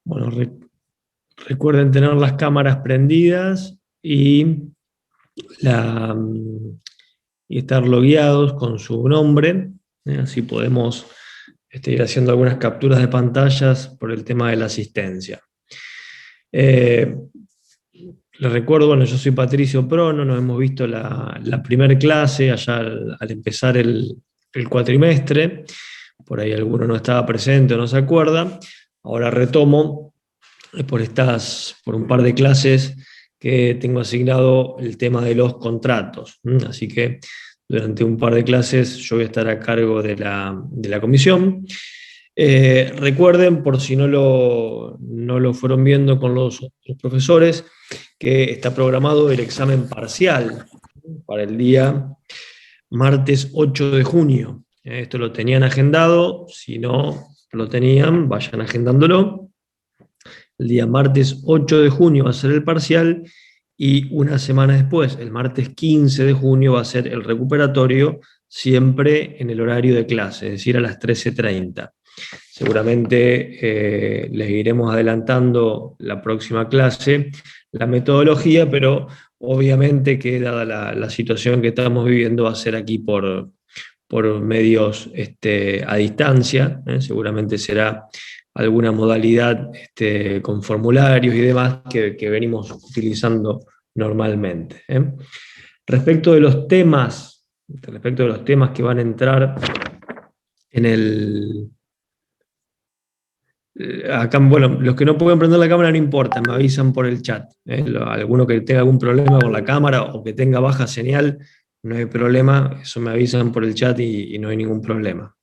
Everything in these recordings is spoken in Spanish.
Bueno, recuerden tener las cámaras prendidas la, y estar logueados con su nombre, así podemos ir haciendo algunas capturas de pantallas por el tema de la asistencia. Les recuerdo, bueno, yo soy Patricio Prono, nos hemos visto la primera clase allá al empezar el cuatrimestre, por ahí alguno no estaba presente o no se acuerda. Ahora retomo por un par de clases que tengo asignado el tema de los contratos. Así que durante un par de clases yo voy a estar a cargo de la comisión. Recuerden, por si no lo fueron viendo con los otros profesores, que está programado el examen parcial para el día martes 8 de junio. Esto lo tenían agendado, si no lo tenían, vayan agendándolo. El día martes 8 de junio va a ser el parcial y una semana después, el martes 15 de junio, va a ser el recuperatorio, siempre en el horario de clase, es decir, a las 13:30. Seguramente les iremos adelantando la próxima clase la metodología, pero obviamente que dada la situación que estamos viviendo va a ser aquí por medios a distancia, seguramente será alguna modalidad con formularios y demás que venimos utilizando normalmente. Respecto de los temas que van a entrar en el... Acá, bueno, los que no pueden prender la cámara no importa, me avisan por el chat. Alguno que tenga algún problema con la cámara o que tenga baja señal, no hay problema, eso me avisan por el chat y no hay ningún problema.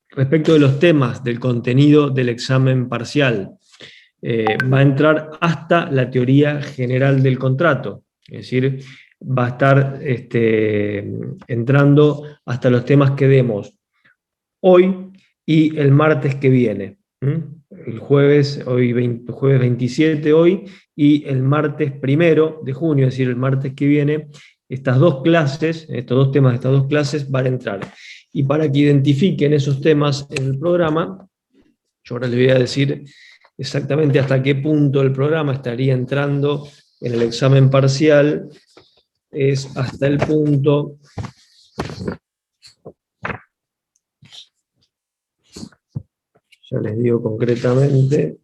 Respecto de los temas del contenido del examen parcial, va a entrar hasta la teoría general del contrato, es decir, va a estar entrando hasta los temas que demos hoy y el martes que viene. El jueves, jueves 27 hoy, y el martes 1 de junio, es decir, el martes que viene, estos dos temas de estas dos clases van a entrar. Y para que identifiquen esos temas en el programa, yo ahora les voy a decir exactamente hasta qué punto el programa estaría entrando en el examen parcial, es hasta el punto... Ya les digo concretamente,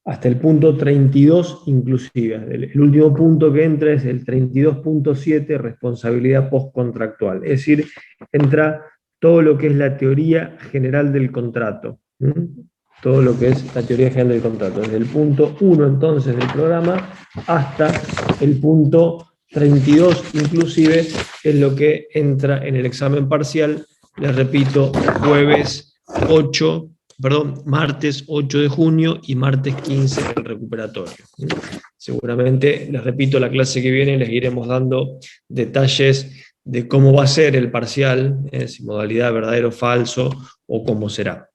hasta el punto 32 inclusive. El último punto que entra es el 32.7, responsabilidad postcontractual. Es decir, entra todo lo que es la teoría general del contrato. Todo lo que es la teoría general del contrato. Desde el punto 1 entonces del programa hasta el punto 32 inclusive es lo que entra en el examen parcial. Les repito, martes 8 de junio y martes 15 el recuperatorio. Seguramente, les repito, la clase que viene les iremos dando detalles de cómo va a ser el parcial, si modalidad verdadero o falso, o cómo será.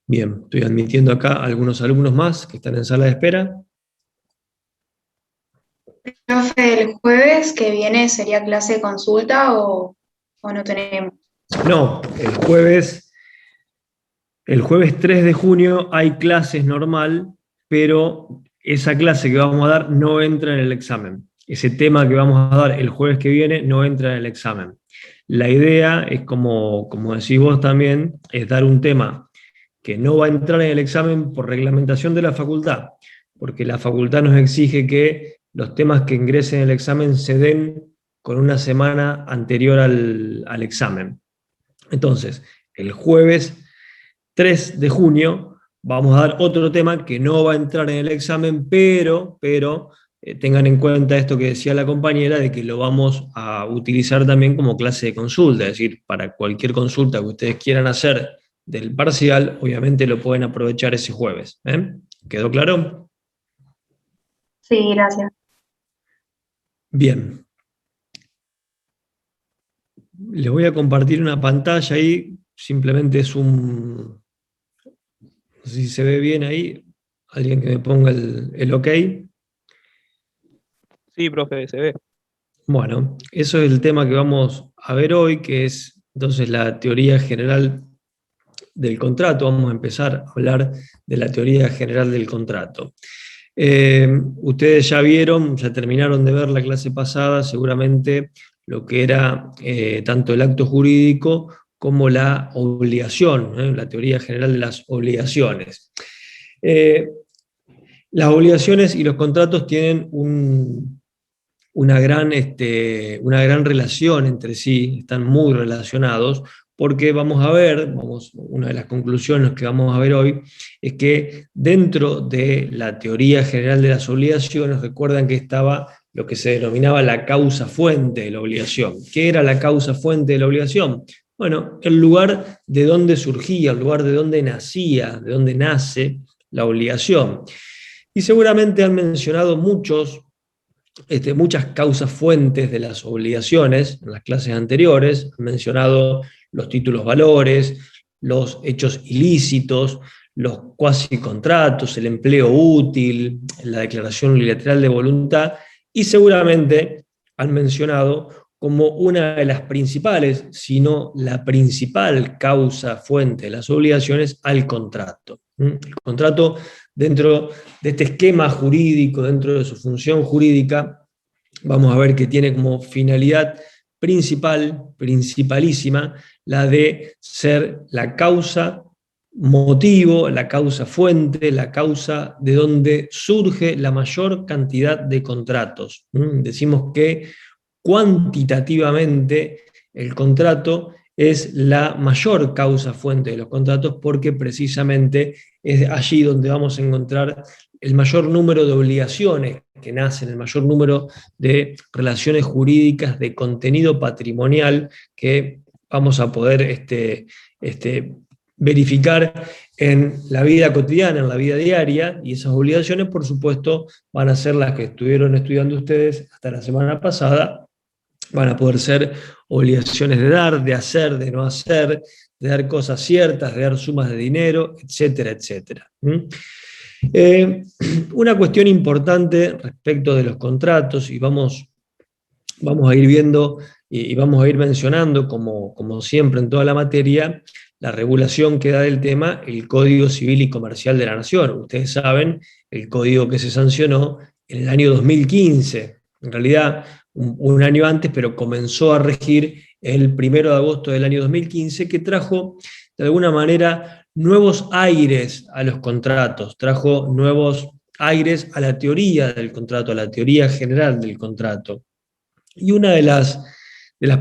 Bien, estoy admitiendo acá algunos alumnos más que están en sala de espera. Profe, ¿el jueves que viene sería clase de consulta o no tenemos? No, el jueves 3 de junio hay clases normal, pero esa clase que vamos a dar no entra en el examen. Ese tema que vamos a dar el jueves que viene no entra en el examen. La idea es, como decís vos también, es dar un tema que no va a entrar en el examen por reglamentación de la facultad, porque la facultad nos exige que los temas que ingresen en el examen se den con una semana anterior al examen. Entonces, el jueves 3 de junio vamos a dar otro tema que no va a entrar en el examen, pero tengan en cuenta esto que decía la compañera, de que lo vamos a utilizar también como clase de consulta, es decir, para cualquier consulta que ustedes quieran hacer del parcial, obviamente lo pueden aprovechar ese jueves. ¿Quedó claro? Sí, gracias. Bien. Les voy a compartir una pantalla ahí, simplemente es no sé si se ve bien ahí, alguien que me ponga el OK. Sí, profe, se ve. Bueno, eso es el tema que vamos a ver hoy, que es entonces la teoría general del contrato. Vamos a empezar a hablar de la teoría general del contrato. Ustedes ya vieron, ya terminaron de ver la clase pasada, seguramente lo que era tanto el acto jurídico como la obligación, la teoría general de las obligaciones. Las obligaciones y los contratos tienen una gran relación entre sí, están muy relacionados, porque vamos a ver, una de las conclusiones que vamos a ver hoy, es que dentro de la teoría general de las obligaciones, recuerdan que estaba lo que se denominaba la causa fuente de la obligación. ¿Qué era la causa fuente de la obligación? Bueno, el lugar de donde surgía, el lugar de donde nacía, de donde nace la obligación. Y seguramente han mencionado muchas causas fuentes de las obligaciones en las clases anteriores. Han mencionado los títulos valores, los hechos ilícitos, los cuasi contratos, el empleo útil, la declaración unilateral de voluntad, y seguramente han mencionado como una de las principales, si no la principal causa fuente de las obligaciones, al contrato. El contrato, dentro de este esquema jurídico, dentro de su función jurídica, vamos a ver que tiene como finalidad principalísima, la de ser la causa motivo, la causa fuente, la causa de donde surge la mayor cantidad de contratos. Decimos que cuantitativamente el contrato es la mayor causa fuente de los contratos, porque precisamente es allí donde vamos a encontrar el mayor número de obligaciones que nacen, el mayor número de relaciones jurídicas de contenido patrimonial que vamos a poder verificar en la vida cotidiana, en la vida diaria, y esas obligaciones, por supuesto, van a ser las que estuvieron estudiando ustedes hasta la semana pasada. Van a poder ser obligaciones de dar, de hacer, de no hacer, de dar cosas ciertas, de dar sumas de dinero, etcétera, etcétera. Una cuestión importante respecto de los contratos, y vamos a ir viendo y vamos a ir mencionando, como siempre en toda la materia, la regulación que da del tema el Código Civil y Comercial de la Nación. Ustedes saben, el código que se sancionó en el año 2015, en realidad un año antes, pero comenzó a regir el 1 de agosto del año 2015, que trajo de alguna manera nuevos aires a los contratos, trajo nuevos aires a la teoría del contrato, a la teoría general del contrato. Y una de las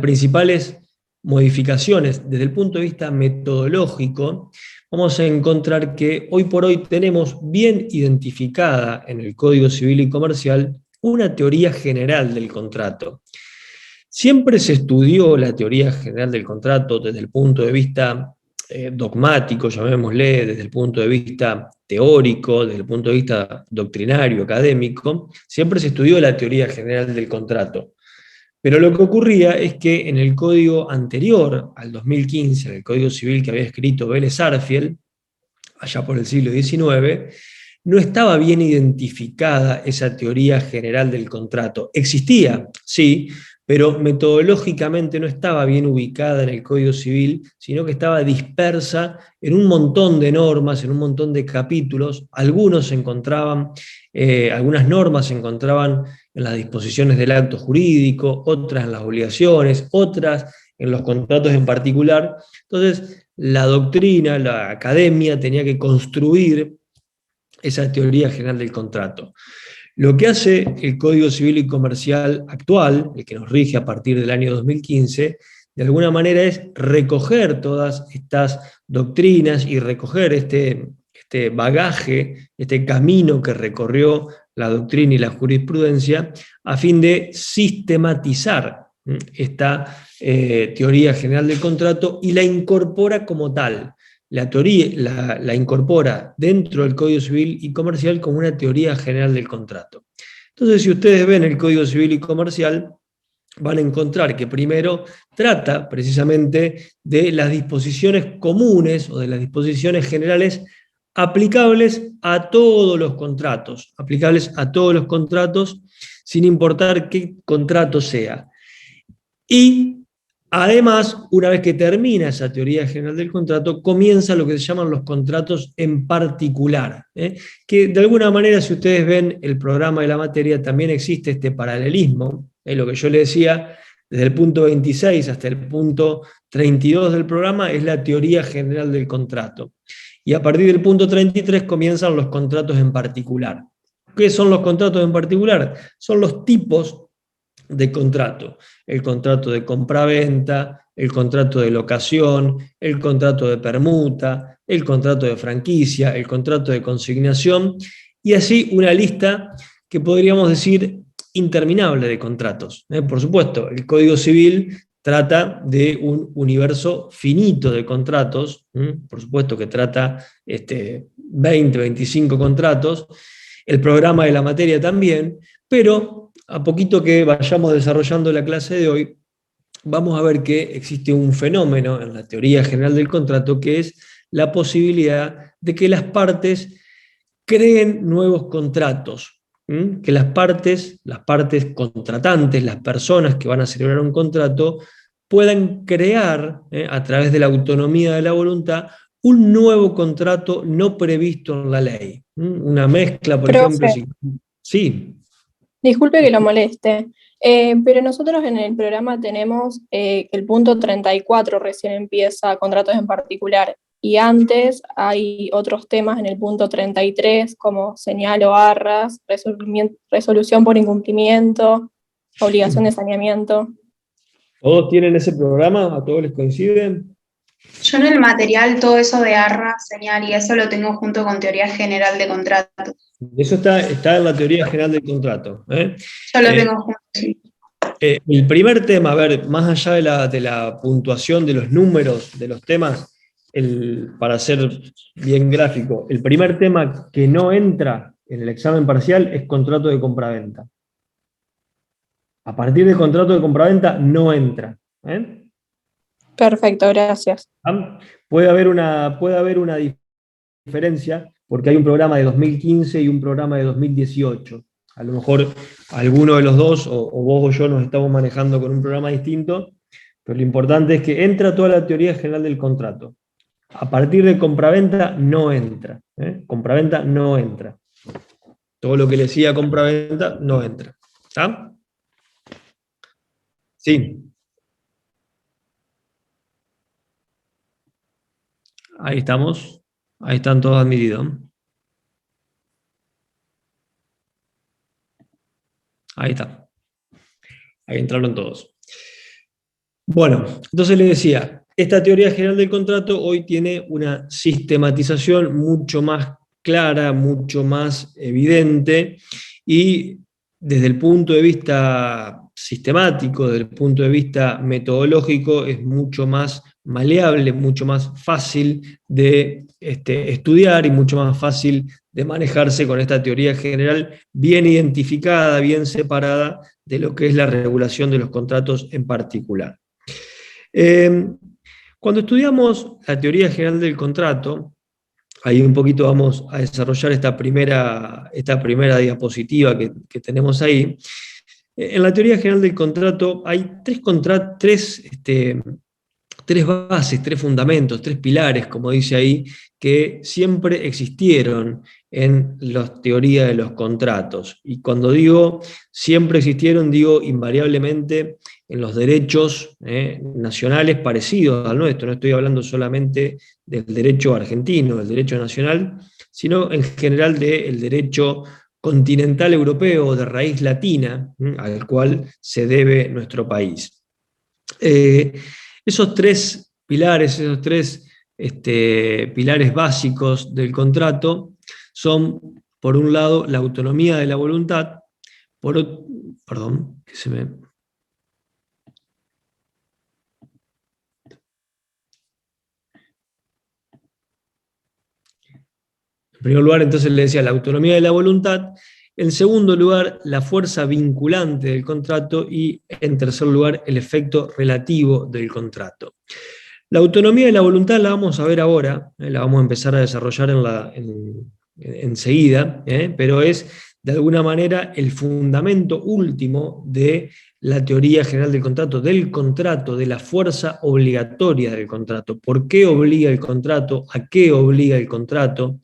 principales modificaciones desde el punto de vista metodológico, vamos a encontrar que hoy por hoy tenemos bien identificada en el Código Civil y Comercial una teoría general del contrato. Siempre se estudió la teoría general del contrato desde el punto de vista dogmático, llamémosle, desde el punto de vista teórico, desde el punto de vista doctrinario, académico. Siempre se estudió la teoría general del contrato. Pero lo que ocurría es que en el código anterior al 2015, en el Código Civil que había escrito Vélez Sarsfield, allá por el siglo XIX, no estaba bien identificada esa teoría general del contrato. Existía, sí, pero metodológicamente no estaba bien ubicada en el Código Civil, sino que estaba dispersa en un montón de normas, en un montón de capítulos. Algunas normas se encontraban en las disposiciones del acto jurídico, otras en las obligaciones, otras en los contratos en particular. Entonces, la doctrina, la academia tenía que construir esa teoría general del contrato. Lo que hace el Código Civil y Comercial actual, el que nos rige a partir del año 2015, de alguna manera es recoger todas estas doctrinas y recoger este bagaje, este camino que recorrió la doctrina y la jurisprudencia, a fin de sistematizar esta teoría general del contrato y la incorpora como tal. La teoría la incorpora dentro del Código Civil y Comercial como una teoría general del contrato. Entonces, si ustedes ven el Código Civil y Comercial, van a encontrar que primero trata precisamente de las disposiciones comunes o de las disposiciones generales aplicables a todos los contratos, sin importar qué contrato sea. Y Además, una vez que termina esa teoría general del contrato, comienza lo que se llaman los contratos en particular, que de alguna manera, si ustedes ven el programa de la materia, también existe este paralelismo, lo que yo le decía, desde el punto 26 hasta el punto 32 del programa es la teoría general del contrato. Y a partir del punto 33 comienzan los contratos en particular. ¿Qué son los contratos en particular? Son los tipos de contrato. El contrato de compraventa, el contrato de locación, el contrato de permuta, el contrato de franquicia, el contrato de consignación, y así una lista que podríamos decir interminable de contratos. Por supuesto, el Código Civil trata de un universo finito de contratos, por supuesto que trata 20, 25 contratos, el programa de la materia también, pero a poquito que vayamos desarrollando la clase de hoy, vamos a ver que existe un fenómeno en la teoría general del contrato que es la posibilidad de que las partes creen nuevos contratos, que las partes contratantes, las personas que van a celebrar un contrato, puedan crear, a través de la autonomía de la voluntad, un nuevo contrato no previsto en la ley. Una mezcla, por ejemplo, Profe, sí. disculpe que lo moleste, pero nosotros en el programa tenemos el punto 34 recién empieza contratos en particular, y antes hay otros temas en el punto 33 como señal o arras, resolución por incumplimiento, obligación de saneamiento. ¿Todos tienen ese programa? ¿A todos les coincide? Yo en el material todo eso de arra, señal y eso lo tengo junto con teoría general de contrato. Eso está en la teoría general del contrato. Yo lo tengo junto, sí. El primer tema, a ver, más allá de la puntuación de los números de los temas, para ser bien gráfico, el primer tema que no entra en el examen parcial es contrato de compraventa. A partir del contrato de compraventa no entra. Perfecto, gracias. Puede haber una diferencia porque hay un programa de 2015 y un programa de 2018. A lo mejor alguno de los dos, o vos o yo, nos estamos manejando con un programa distinto, pero lo importante es que entra toda la teoría general del contrato. A partir de compraventa no entra. Compraventa no entra. Todo lo que le siga compraventa no entra. ¿Está? Sí. Ahí estamos. Ahí están todos admitidos. Ahí está. Ahí entraron todos. Bueno, entonces les decía, esta teoría general del contrato hoy tiene una sistematización mucho más clara, mucho más evidente, y desde el punto de vista sistemático, desde el punto de vista metodológico, es mucho más maleable, mucho más fácil de estudiar y mucho más fácil de manejarse con esta teoría general bien identificada, bien separada de lo que es la regulación de los contratos en particular. Cuando estudiamos la teoría general del contrato, ahí un poquito vamos a desarrollar esta primera diapositiva que tenemos ahí. En la teoría general del contrato hay tres bases, tres fundamentos, tres pilares, como dice ahí, que siempre existieron en la teoría de los contratos. Y cuando digo siempre existieron, digo invariablemente en los derechos nacionales parecidos al nuestro. No estoy hablando solamente del derecho argentino, del derecho nacional, sino en general del derecho continental europeo de raíz latina, al cual se debe nuestro país. Esos tres pilares, pilares básicos del contrato son, por un lado, la autonomía de la voluntad, perdón, que se me... En primer lugar, entonces le decía la autonomía de la voluntad. En segundo lugar, la fuerza vinculante del contrato. Y en tercer lugar, el efecto relativo del contrato. La autonomía de la voluntad la vamos a ver ahora, la vamos a empezar a desarrollar enseguida, pero es de alguna manera el fundamento último de la teoría general del contrato, de la fuerza obligatoria del contrato. ¿Por qué obliga el contrato? ¿A qué obliga el contrato?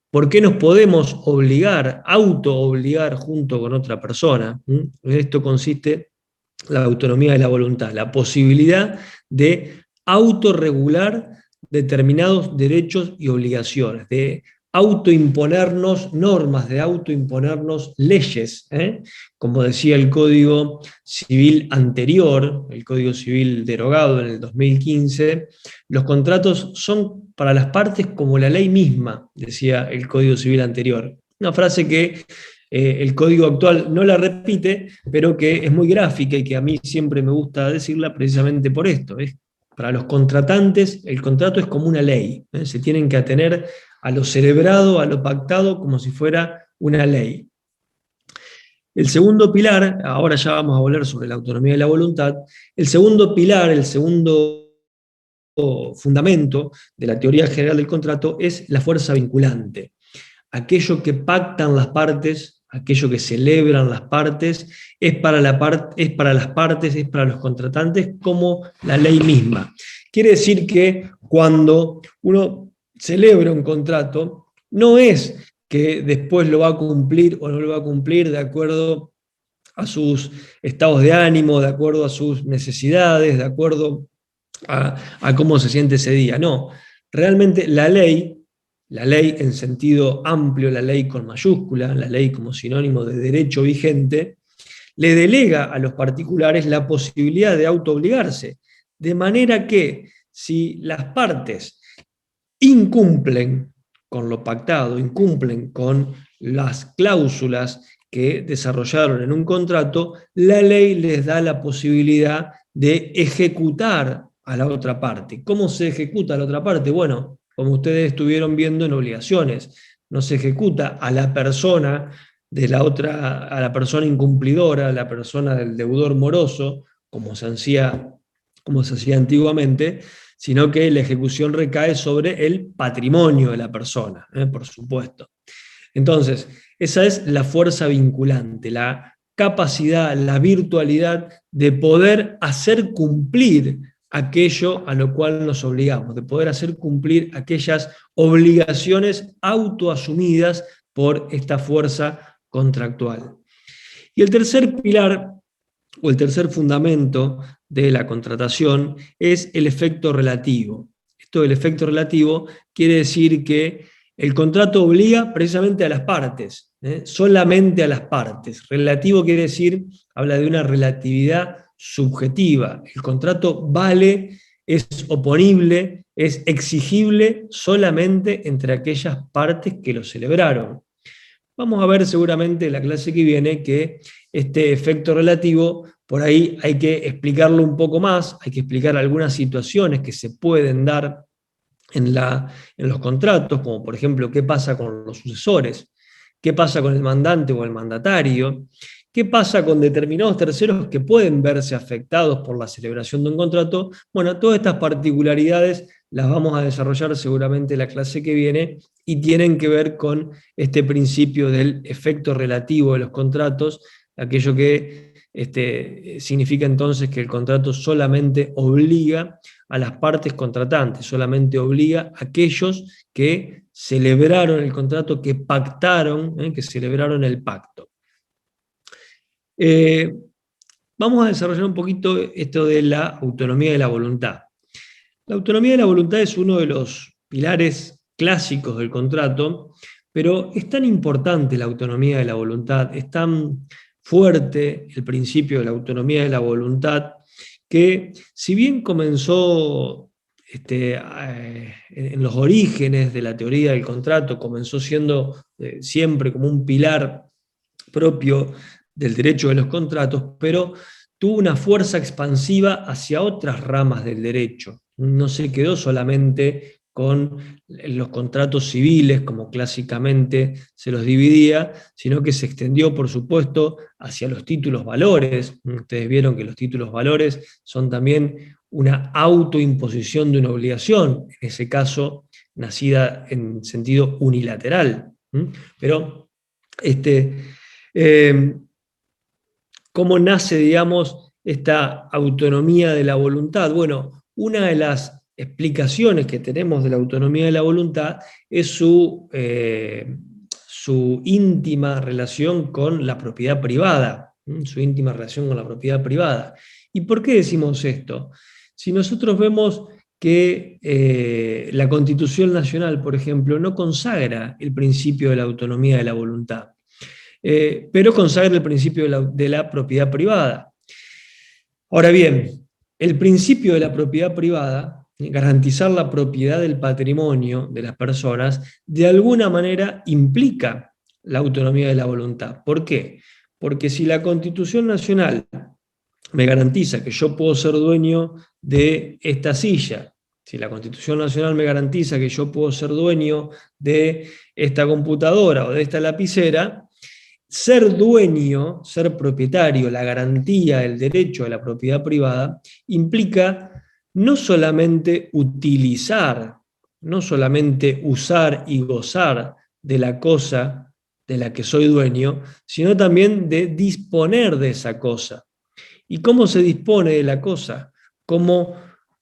¿Por qué nos podemos obligar, auto-obligar junto con otra persona? En esto consiste la autonomía de la voluntad, la posibilidad de autorregular determinados derechos y obligaciones, de autoimponernos normas, de autoimponernos leyes. Como decía el Código Civil anterior, el Código Civil derogado en el 2015, los contratos son para las partes como la ley misma, decía el Código Civil anterior. Una frase que el código actual no la repite, pero que es muy gráfica y que a mí siempre me gusta decirla precisamente por esto. Para los contratantes, el contrato es como una ley. Se tienen que atener a lo celebrado, a lo pactado, como si fuera una ley. El segundo pilar, ahora ya vamos a volver sobre la autonomía de la voluntad, el segundo pilar, el segundo fundamento de la teoría general del contrato es la fuerza vinculante. Aquello que pactan las partes, aquello que celebran las partes, es para las partes, es para los contratantes como la ley misma. Quiere decir que cuando uno celebra un contrato, no es que después lo va a cumplir o no lo va a cumplir de acuerdo a sus estados de ánimo, de acuerdo a sus necesidades, de acuerdo a cómo se siente ese día. No, realmente la ley en sentido amplio, la ley con mayúscula, la ley como sinónimo de derecho vigente, le delega a los particulares la posibilidad de autoobligarse, de manera que si las partes incumplen con lo pactado, incumplen con las cláusulas que desarrollaron en un contrato, la ley les da la posibilidad de ejecutar a la otra parte. ¿Cómo se ejecuta a la otra parte? Bueno, como ustedes estuvieron viendo en obligaciones, no se ejecuta a la persona de la otra, a la persona incumplidora, a la persona del deudor moroso, como se hacía antiguamente, sino que la ejecución recae sobre el patrimonio de la persona, por supuesto. Entonces, esa es la fuerza vinculante, la capacidad, la virtualidad de poder hacer cumplir aquello a lo cual nos obligamos, de poder hacer cumplir aquellas obligaciones autoasumidas por esta fuerza contractual. Y el tercer pilar, o el tercer fundamento de la contratación, es el efecto relativo. Esto del efecto relativo quiere decir que el contrato obliga precisamente a las partes, solamente a las partes. Relativo quiere decir, habla de una relatividad subjetiva. El contrato vale, es oponible, es exigible solamente entre aquellas partes que lo celebraron. Vamos a ver seguramente en la clase que viene que este efecto relativo, por ahí hay que explicarlo un poco más, hay que explicar algunas situaciones que se pueden dar en los contratos, como por ejemplo qué pasa con los sucesores, qué pasa con el mandante o el mandatario, qué pasa con determinados terceros que pueden verse afectados por la celebración de un contrato. Bueno, todas estas particularidades las vamos a desarrollar seguramente en la clase que viene y tienen que ver con este principio del efecto relativo de los contratos, aquello que significa entonces que el contrato solamente obliga a las partes contratantes, solamente obliga a aquellos que celebraron el contrato, que pactaron, que celebraron el pacto. Vamos a desarrollar un poquito esto de la autonomía de la voluntad. La autonomía de la voluntad es uno de los pilares clásicos del contrato, pero es tan importante la autonomía de la voluntad, es tan fuerte el principio de la autonomía de la voluntad, que si bien comenzó en los orígenes de la teoría del contrato, comenzó siendo siempre como un pilar propio del derecho de los contratos, pero tuvo una fuerza expansiva hacia otras ramas del derecho. No se quedó solamente con los contratos civiles, como clásicamente se los dividía, sino que se extendió, por supuesto, hacia los títulos valores. Ustedes vieron que los títulos valores son también una autoimposición de una obligación, en ese caso nacida en sentido unilateral. Pero ¿Cómo nace, digamos, esta autonomía de la voluntad? Bueno, una de las explicaciones que tenemos de la autonomía de la voluntad es su íntima relación con la propiedad privada, su íntima relación con la propiedad privada. ¿Y por qué decimos esto? Si nosotros vemos que la Constitución Nacional, por ejemplo, no consagra el principio de la autonomía de la voluntad, pero consagra el principio de la propiedad privada. Ahora bien, el principio de la propiedad privada, garantizar la propiedad del patrimonio de las personas, de alguna manera implica la autonomía de la voluntad. ¿Por qué? Porque si la Constitución Nacional me garantiza que yo puedo ser dueño de esta silla, si la Constitución Nacional me garantiza que yo puedo ser dueño de esta computadora o de esta lapicera, ser dueño, ser propietario, la garantía, el derecho a la propiedad privada, implica no solamente utilizar, no solamente usar y gozar de la cosa de la que soy dueño, sino también de disponer de esa cosa. ¿Y cómo se dispone de la cosa? ¿Cómo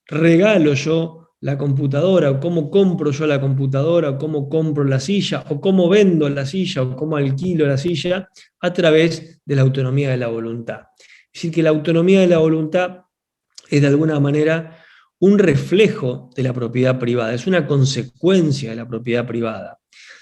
regalo yo la computadora, o cómo compro yo la computadora, o cómo compro la silla, o cómo vendo la silla, o cómo alquilo la silla? A través de la autonomía de la voluntad. Es decir, que la autonomía de la voluntad es de alguna manera un reflejo de la propiedad privada, es una consecuencia de la propiedad privada.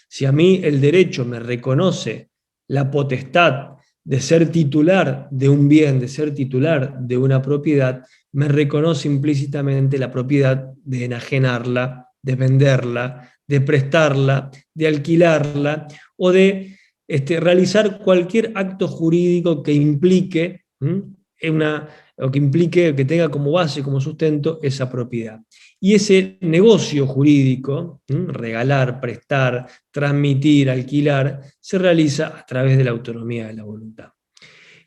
Si a mí el derecho me reconoce la potestad de ser titular de un bien, de ser titular de una propiedad, me reconoce implícitamente la propiedad de enajenarla, de venderla, de prestarla, de alquilarla o de realizar cualquier acto jurídico que implique o que implique, que tenga como base, como sustento, esa propiedad. Y ese negocio jurídico, regalar, prestar, transmitir, alquilar, se realiza a través de la autonomía de la voluntad.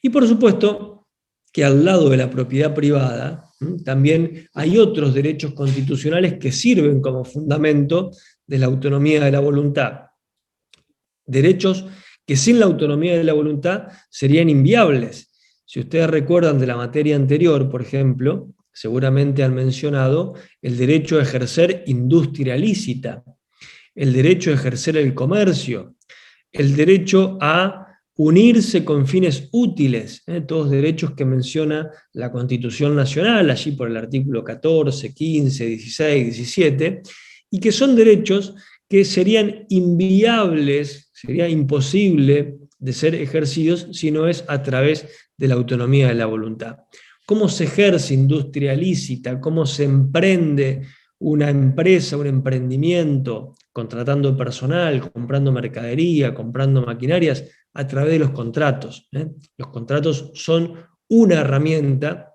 Y por supuesto que al lado de la propiedad privada, también hay otros derechos constitucionales que sirven como fundamento de la autonomía de la voluntad. Derechos que sin la autonomía de la voluntad serían inviables. Si ustedes recuerdan de la materia anterior, por ejemplo, seguramente han mencionado el derecho a ejercer industria lícita, el derecho a ejercer el comercio, el derecho a unirse con fines útiles, todos derechos que menciona la Constitución Nacional, allí por el artículo 14, 15, 16, 17, y que son derechos que serían inviables, sería imposible de ser ejercidos si no es a través de la autonomía de la voluntad. ¿Cómo se ejerce industria lícita? ¿Cómo se emprende una empresa, un emprendimiento, contratando personal, comprando mercadería, comprando maquinarias? A través de los contratos. Los contratos son una herramienta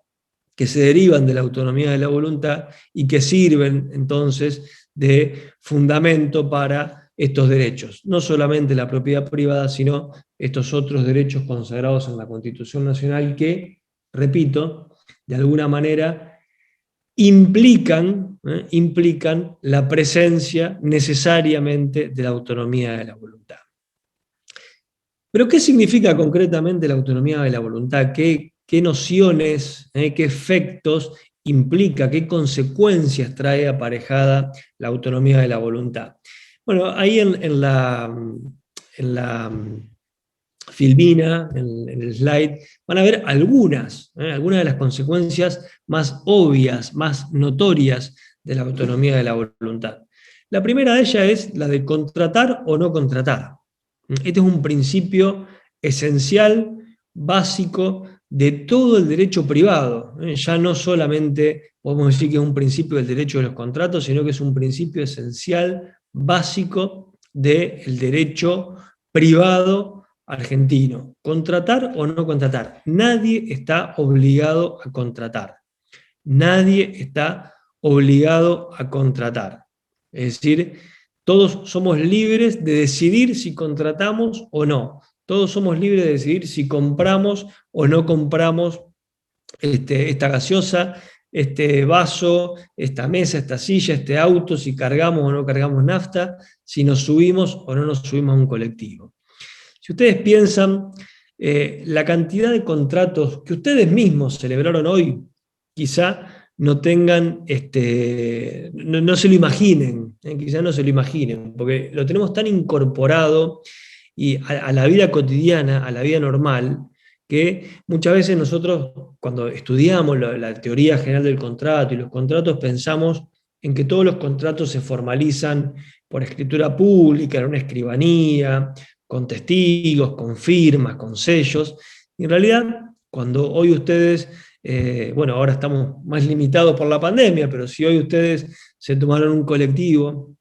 que se derivan de la autonomía de la voluntad y que sirven entonces de fundamento para estos derechos. No solamente la propiedad privada, sino estos otros derechos consagrados en la Constitución Nacional que, repito, de alguna manera implican la presencia necesariamente de la autonomía de la voluntad. Pero ¿qué significa concretamente la autonomía de la voluntad? ¿Qué nociones, qué efectos implica, qué consecuencias trae aparejada la autonomía de la voluntad? Bueno, ahí en la filmina, en el slide, van a ver algunas de las consecuencias más obvias, más notorias de la autonomía de la voluntad. La primera de ellas es la de contratar o no contratar. Este es un principio esencial, básico, de todo el derecho privado. Ya no solamente podemos decir que es un principio del derecho de los contratos, sino que es un principio esencial, básico del derecho privado argentino. ¿Contratar o no contratar? Nadie está obligado a contratar. Nadie está obligado a contratar. Es decir, todos somos libres de decidir si contratamos o no. Todos somos libres de decidir si compramos o no compramos esta gaseosa, este vaso, esta mesa, esta silla, este auto, si cargamos o no cargamos nafta, si nos subimos o no nos subimos a un colectivo. Si ustedes piensan la cantidad de contratos que ustedes mismos celebraron hoy, quizá no tengan, no se lo imaginen, quizá no se lo imaginen, porque lo tenemos tan incorporado y a la vida cotidiana, a la vida normal, que muchas veces nosotros, cuando estudiamos la teoría general del contrato y los contratos, pensamos en que todos los contratos se formalizan por escritura pública, en una escribanía, con testigos, con firmas, con sellos. Y en realidad, cuando hoy ustedes, bueno, ahora estamos más limitados por la pandemia, pero si hoy ustedes se tomaron un colectivo,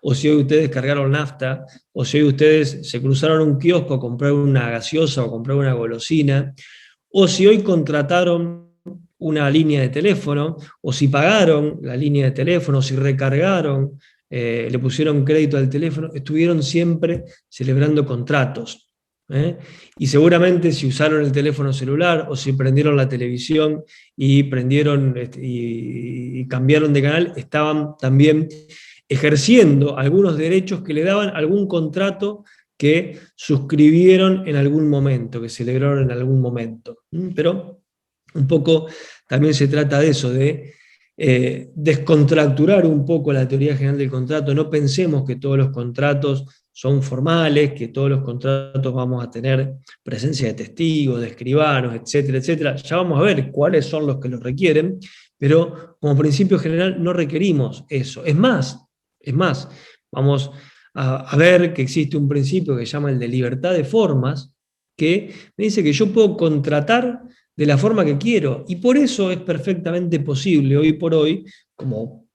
o si hoy ustedes cargaron nafta, o si hoy ustedes se cruzaron un kiosco a comprar una gaseosa o comprar una golosina, o si hoy contrataron una línea de teléfono, o si pagaron la línea de teléfono, o si recargaron, le pusieron crédito al teléfono, estuvieron siempre celebrando contratos. Y seguramente si usaron el teléfono celular o si prendieron la televisión y prendieron y cambiaron de canal, estaban también ejerciendo algunos derechos que le daban algún contrato que suscribieron en algún momento, que celebraron en algún momento. Pero un poco también se trata de eso, de descontracturar un poco la teoría general del contrato. No pensemos que todos los contratos son formales, que todos los contratos vamos a tener presencia de testigos, de escribanos, etcétera, etcétera. Ya vamos a ver cuáles son los que los requieren, pero como principio general no requerimos eso. Es más, vamos a ver que existe un principio que se llama el de libertad de formas, que me dice que yo puedo contratar de la forma que quiero, y por eso es perfectamente posible hoy por hoy, como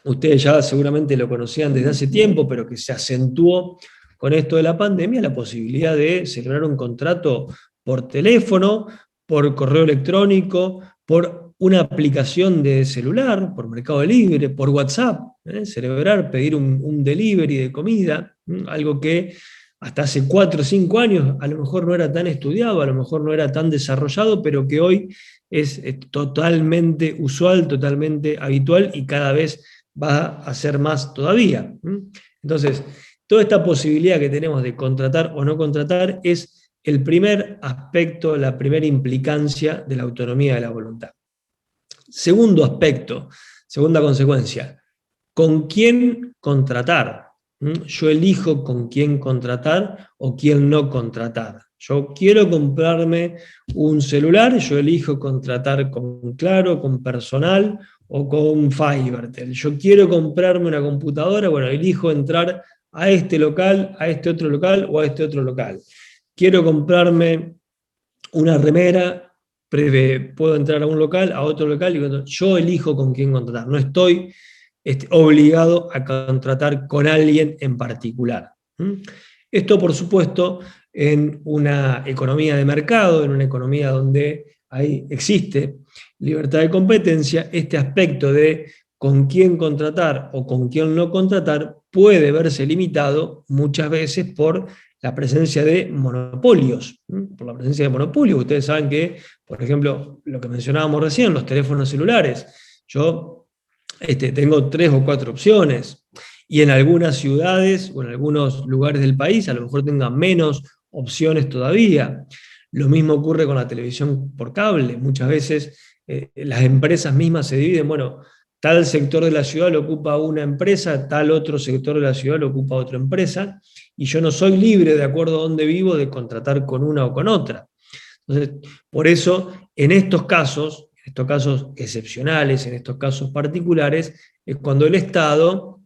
ustedes ya seguramente lo conocían desde hace tiempo, pero que se acentuó con esto de la pandemia, la posibilidad de celebrar un contrato por teléfono, por correo electrónico, por una aplicación de celular, por Mercado Libre, por WhatsApp, celebrar, pedir un delivery de comida, algo que hasta hace 4 o 5 años a lo mejor no era tan estudiado, a lo mejor no era tan desarrollado, pero que hoy es totalmente usual, totalmente habitual y cada vez va a ser más todavía. Entonces, toda esta posibilidad que tenemos de contratar o no contratar es el primer aspecto, la primera implicancia de la autonomía de la voluntad. Segundo aspecto, segunda consecuencia, ¿con quién contratar? Yo elijo con quién contratar o quién no contratar. Yo quiero comprarme un celular, yo elijo contratar con Claro, con Personal o con Fivertel. Yo quiero comprarme una computadora, bueno, elijo entrar a este local, a este otro local o a este otro local. Quiero comprarme una remera, puedo entrar a un local, a otro local, y yo elijo con quién contratar. No estoy obligado a contratar con alguien en particular. Esto, por supuesto, en una economía de mercado, en una economía donde existe libertad de competencia, este aspecto de con quién contratar o con quién no contratar puede verse limitado muchas veces por la presencia de monopolios. Por la presencia de monopolios, ustedes saben que, por ejemplo, lo que mencionábamos recién, los teléfonos celulares, yo tengo 3 o 4 opciones, y en algunas ciudades o en algunos lugares del país a lo mejor tenga menos opciones todavía. Lo mismo ocurre con la televisión por cable. Muchas veces las empresas mismas se dividen, bueno, tal sector de la ciudad lo ocupa una empresa, tal otro sector de la ciudad lo ocupa otra empresa, y yo no soy libre, de acuerdo a dónde vivo, de contratar con una o con otra. Entonces, por eso, en estos casos excepcionales, en estos casos particulares, es cuando el Estado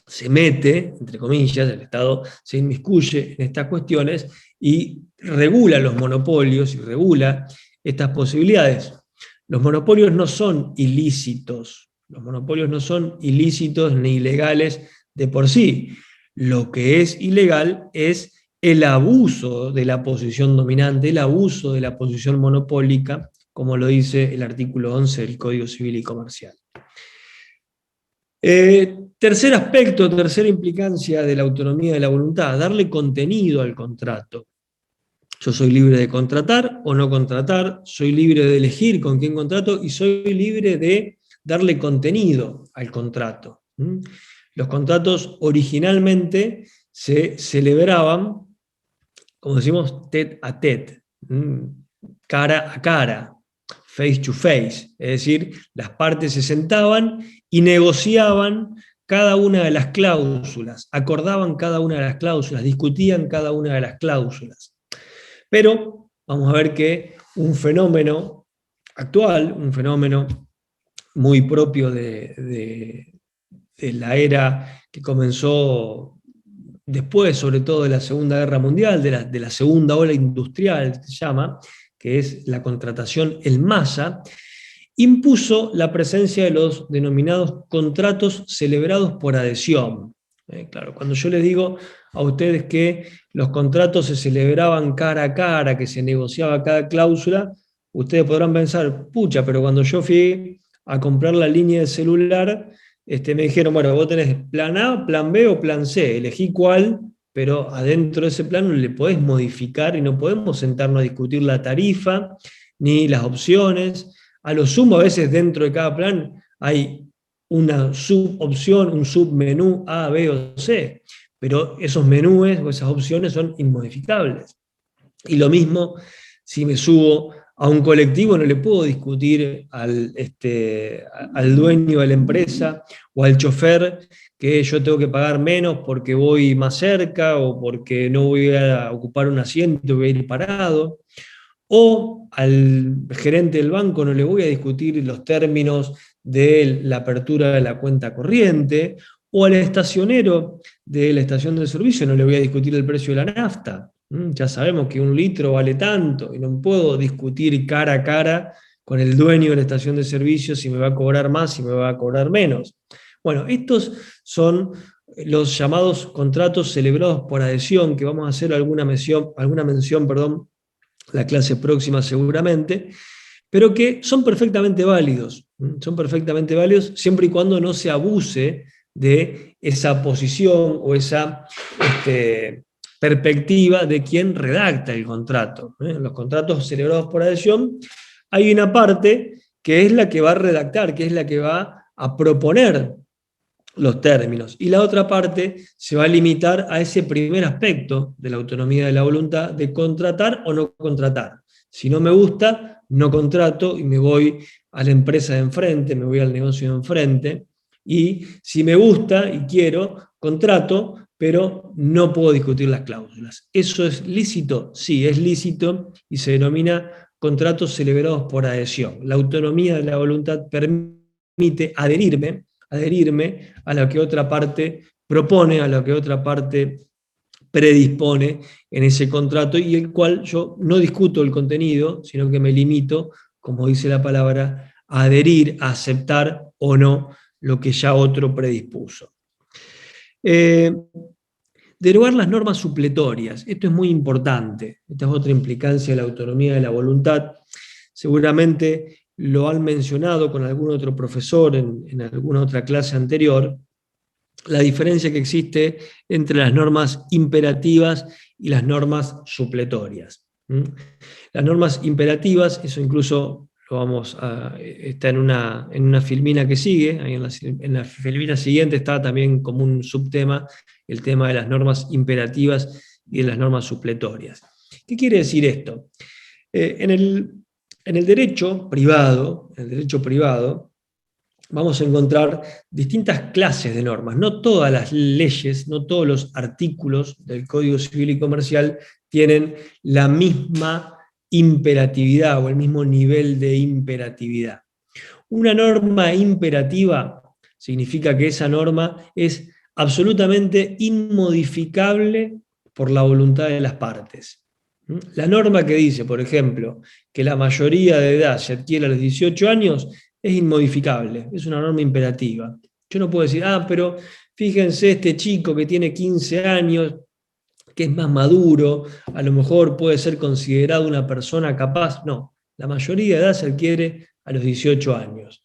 se mete, entre comillas, el Estado se inmiscuye en estas cuestiones y regula los monopolios y regula estas posibilidades. Los monopolios no son ilícitos, ni ilegales de por sí. Lo que es ilegal es el abuso de la posición dominante, el abuso de la posición monopólica, como lo dice el artículo 11 del Código Civil y Comercial. Tercer aspecto, tercera implicancia de la autonomía de la voluntad, darle contenido al contrato. Yo soy libre de contratar o no contratar, soy libre de elegir con quién contrato y soy libre de darle contenido al contrato. Los contratos originalmente se celebraban como decimos, tête a tête, cara a cara, face to face, es decir, las partes se sentaban y negociaban cada una de las cláusulas, acordaban cada una de las cláusulas, discutían cada una de las cláusulas. Pero vamos a ver que un fenómeno actual, un fenómeno muy propio de la era que comenzó después, sobre todo de la Segunda Guerra Mundial, de la segunda ola industrial, se llama, que es la contratación en masa, impuso la presencia de los denominados contratos celebrados por adhesión. Claro, cuando yo les digo a ustedes que los contratos se celebraban cara a cara, que se negociaba cada cláusula, ustedes podrán pensar, pucha, pero cuando yo fui a comprar la línea de celular, me dijeron, bueno, vos tenés plan A, plan B o plan C, elegí cuál, pero adentro de ese plan le podés modificar y no podemos sentarnos a discutir la tarifa ni las opciones. A lo sumo, a veces dentro de cada plan hay una subopción, un submenú A, B o C, pero esos menúes o esas opciones son inmodificables. Y lo mismo si me subo a un colectivo, no le puedo discutir al dueño de la empresa o al chofer que yo tengo que pagar menos porque voy más cerca o porque no voy a ocupar un asiento, voy a ir parado. O al gerente del banco no le voy a discutir los términos de la apertura de la cuenta corriente, o al estacionero de la estación de servicio no le voy a discutir el precio de la nafta. Ya sabemos que un litro vale tanto y no puedo discutir cara a cara con el dueño de la estación de servicio si me va a cobrar más, si me va a cobrar menos. Bueno, estos son los llamados contratos celebrados por adhesión, que vamos a hacer alguna mención, la clase próxima seguramente, pero que son perfectamente válidos siempre y cuando no se abuse de esa posición o esa perspectiva de quien redacta el contrato. En los contratos celebrados por adhesión hay una parte que es la que va a redactar, que es la que va a proponer los términos, y la otra parte se va a limitar a ese primer aspecto de la autonomía de la voluntad, de contratar o no contratar. Si no me gusta, no contrato y me voy a la empresa de enfrente, me voy al negocio de enfrente, y si me gusta y quiero, contrato, pero no puedo discutir las cláusulas. ¿Eso es lícito? Sí, es lícito y se denomina contratos celebrados por adhesión. La autonomía de la voluntad permite adherirme a lo que otra parte propone, a lo que otra parte predispone en ese contrato, y el cual yo no discuto el contenido, sino que me limito, como dice la palabra, a adherir, a aceptar o no lo que ya otro predispuso. Derogar las normas supletorias, esto es muy importante, esta es otra implicancia de la autonomía de la voluntad. Seguramente lo han mencionado con algún otro profesor en alguna otra clase anterior, la diferencia que existe entre las normas imperativas y las normas supletorias. Las normas imperativas, eso incluso lo vamos a, está en una filmina que sigue, ahí en la filmina siguiente está también como un subtema el tema de las normas imperativas y de las normas supletorias. ¿Qué quiere decir esto? En el derecho privado, vamos a encontrar distintas clases de normas. No todas las leyes, no todos los artículos del Código Civil y Comercial tienen la misma imperatividad o el mismo nivel de imperatividad. Una norma imperativa significa que esa norma es absolutamente inmodificable por la voluntad de las partes. La norma que dice, por ejemplo, que la mayoría de edad se adquiere a los 18 años es inmodificable, es una norma imperativa. Yo no puedo decir, pero fíjense este chico que tiene 15 años, que es más maduro, a lo mejor puede ser considerado una persona capaz. No, la mayoría de edad se adquiere a los 18 años.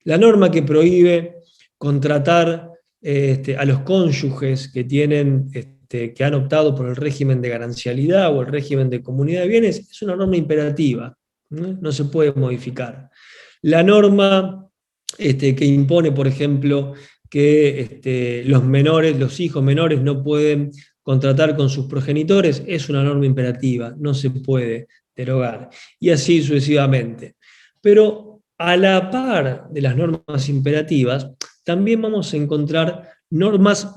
La norma que prohíbe contratar a los cónyuges que tienen que han optado por el régimen de ganancialidad o el régimen de comunidad de bienes, es una norma imperativa, no se puede modificar. La norma que impone, por ejemplo, que los hijos menores no pueden contratar con sus progenitores, es una norma imperativa, no se puede derogar, y así sucesivamente. Pero a la par de las normas imperativas, también vamos a encontrar normas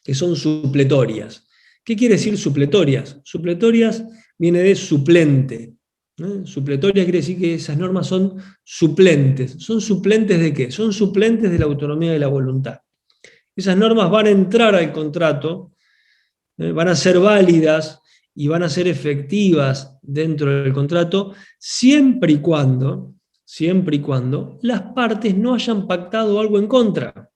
que son supletorias. ¿Qué quiere decir supletorias? Supletorias viene de suplente. Supletoria quiere decir que esas normas son suplentes. ¿Son suplentes de qué? Son suplentes de la autonomía de la voluntad. Esas normas van a entrar al contrato, van a ser válidas y van a ser efectivas dentro del contrato siempre y cuando las partes no hayan pactado algo en contra.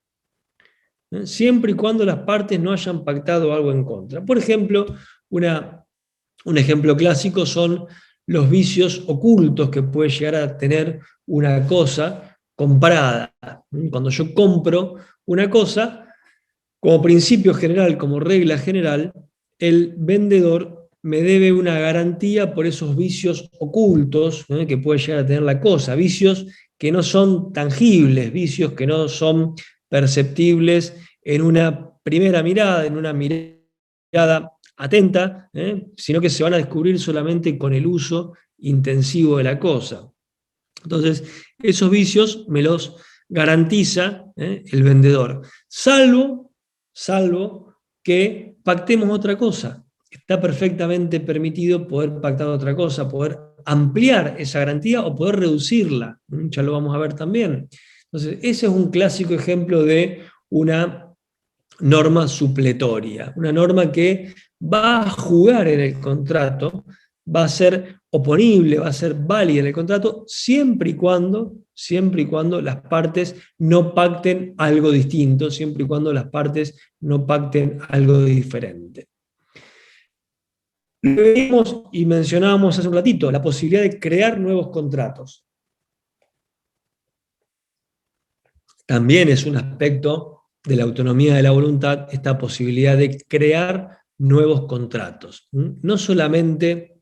Siempre y cuando las partes no hayan pactado algo en contra. Por ejemplo, un ejemplo clásico son los vicios ocultos que puede llegar a tener una cosa comprada. Cuando yo compro una cosa, como principio general, como regla general, el vendedor me debe una garantía por esos vicios ocultos que puede llegar a tener la cosa, vicios que no son tangibles, vicios que no son perceptibles en una primera mirada, en una mirada atenta, sino que se van a descubrir solamente con el uso intensivo de la cosa. Entonces, esos vicios me los garantiza el vendedor, salvo que pactemos otra cosa. Está perfectamente permitido poder pactar otra cosa, poder ampliar esa garantía o poder reducirla. Ya lo vamos a ver también. Entonces, ese es un clásico ejemplo de una norma supletoria, una norma que va a jugar en el contrato, va a ser oponible, va a ser válida en el contrato, siempre y cuando las partes no pacten algo distinto, siempre y cuando las partes no pacten algo diferente. Lo vimos y mencionábamos hace un ratito, la posibilidad de crear nuevos contratos. También es un aspecto de la autonomía de la voluntad, esta posibilidad de crear nuevos contratos. No solamente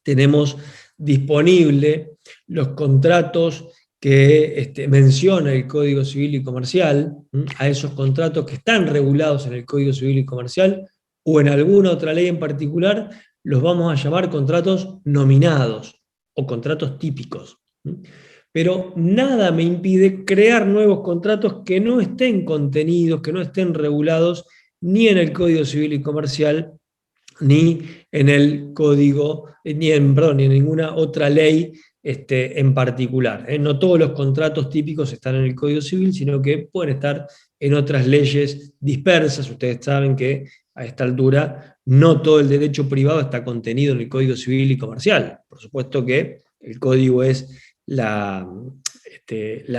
tenemos disponible los contratos que menciona el Código Civil y Comercial, a esos contratos que están regulados en el Código Civil y Comercial, o en alguna otra ley en particular, los vamos a llamar contratos nominados o contratos típicos. Pero nada me impide crear nuevos contratos que no estén contenidos, que no estén regulados ni en el Código Civil y Comercial, ni en el Código, ni en ninguna otra ley en particular. No todos los contratos típicos están en el Código Civil, sino que pueden estar en otras leyes dispersas. Ustedes saben que a esta altura no todo el derecho privado está contenido en el Código Civil y Comercial. Por supuesto que el código es la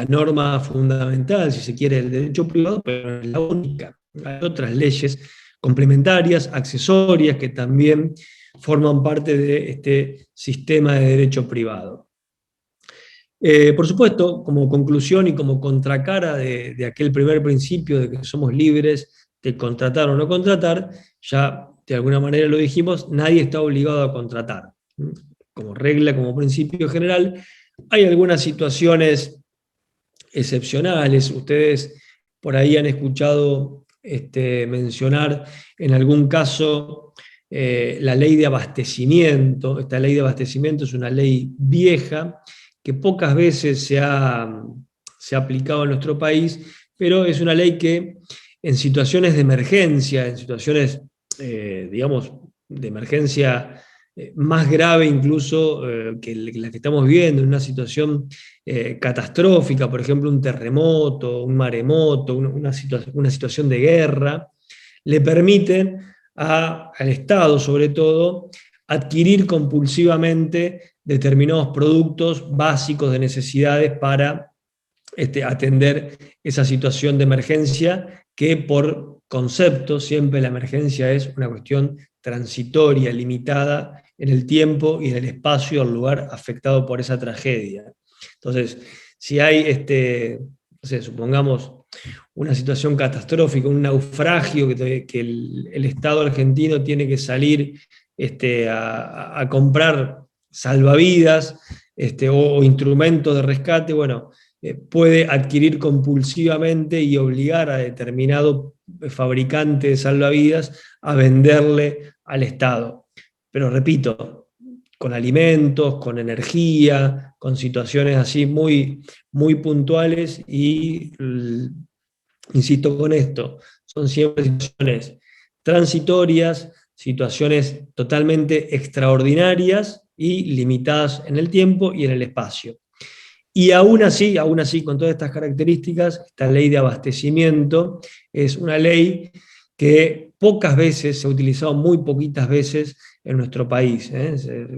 norma fundamental, si se quiere, del derecho privado, pero es la única. Hay otras leyes complementarias, accesorias, que también forman parte de este sistema de derecho privado. Por supuesto, como conclusión y como contracara de aquel primer principio de que somos libres de contratar o no contratar, ya de alguna manera lo dijimos, nadie está obligado a contratar. Como regla, como principio general, hay algunas situaciones excepcionales. Ustedes por ahí han escuchado mencionar en algún caso la ley de abastecimiento. Esta ley de abastecimiento es una ley vieja que pocas veces se ha aplicado en nuestro país, pero es una ley que en situaciones de emergencia, en situaciones, digamos, de emergencia más grave incluso que la que estamos viviendo, en una situación catastrófica, por ejemplo un terremoto, un maremoto, una situación de guerra, le permiten al Estado sobre todo adquirir compulsivamente determinados productos básicos de necesidades para atender esa situación de emergencia, que por concepto siempre la emergencia es una cuestión transitoria, limitada en el tiempo y en el espacio del lugar afectado por esa tragedia. Entonces, si hay, no sé, supongamos una situación catastrófica, un naufragio que el Estado argentino tiene que salir a comprar salvavidas o instrumentos de rescate, bueno, puede adquirir compulsivamente y obligar a determinado fabricante de salvavidas a venderle al Estado. Pero repito, con alimentos, con energía, con situaciones así muy, muy puntuales y, insisto con esto, son siempre situaciones transitorias, situaciones totalmente extraordinarias y limitadas en el tiempo y en el espacio. Y aún así, con todas estas características, esta ley de abastecimiento es una ley que pocas veces, se ha utilizado muy poquitas veces en nuestro país.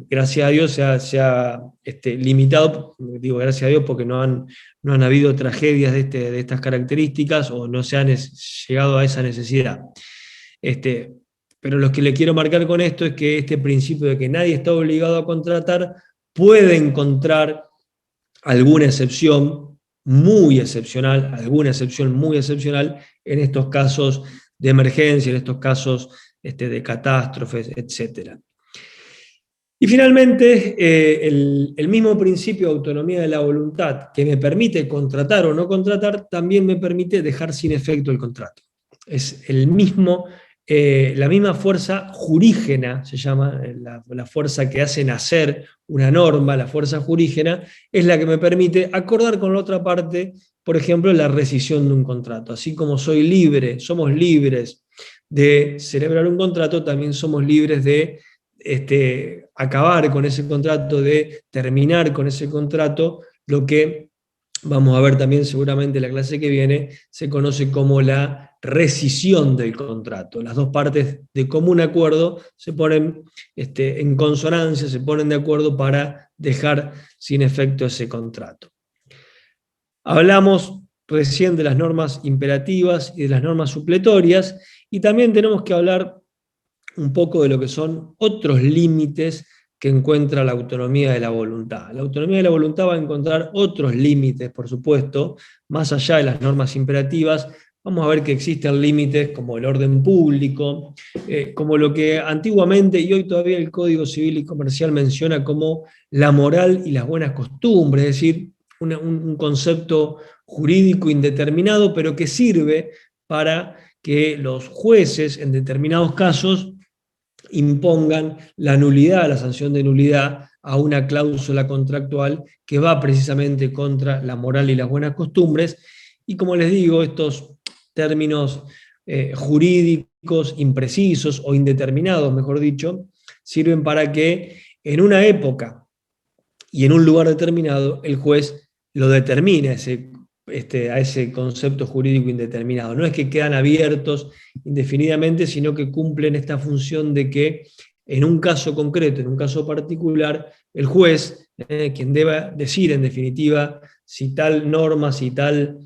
Gracias a Dios se ha limitado, digo gracias a Dios porque no han habido tragedias de estas características o no se han llegado a esa necesidad. Pero lo que le quiero marcar con esto es que este principio de que nadie está obligado a contratar puede encontrar alguna excepción muy excepcional, en estos casos de emergencia, en estos casos de catástrofes, etc. Y finalmente, el mismo principio de autonomía de la voluntad que me permite contratar o no contratar, también me permite dejar sin efecto el contrato. Es la misma fuerza jurígena, se llama, la fuerza que hace nacer una norma, la fuerza jurígena, es la que me permite acordar con la otra parte, por ejemplo, la rescisión de un contrato. Así como somos libres de celebrar un contrato, también somos libres de acabar con ese contrato, de terminar con ese contrato, lo que vamos a ver también seguramente en la clase que viene, se conoce como la rescisión del contrato. Las dos partes de común acuerdo se ponen en consonancia, se ponen de acuerdo para dejar sin efecto ese contrato. Hablamos recién de las normas imperativas y de las normas supletorias, y también tenemos que hablar un poco de lo que son otros límites que encuentra la autonomía de la voluntad. La autonomía de la voluntad va a encontrar otros límites, por supuesto, más allá de las normas imperativas. Vamos a ver que existen límites como el orden público, como lo que antiguamente y hoy todavía el Código Civil y Comercial menciona como la moral y las buenas costumbres, es decir, un concepto jurídico indeterminado, pero que sirve para que los jueces en determinados casos impongan la nulidad, la sanción de nulidad a una cláusula contractual que va precisamente contra la moral y las buenas costumbres. Y como les digo, estos términos jurídicos imprecisos o indeterminados, mejor dicho, sirven para que en una época y en un lugar determinado el juez lo determine a ese concepto jurídico indeterminado. No es que quedan abiertos indefinidamente, sino que cumplen esta función de que en un caso concreto, en un caso particular, el juez, quien deba decir en definitiva si tal norma, si tal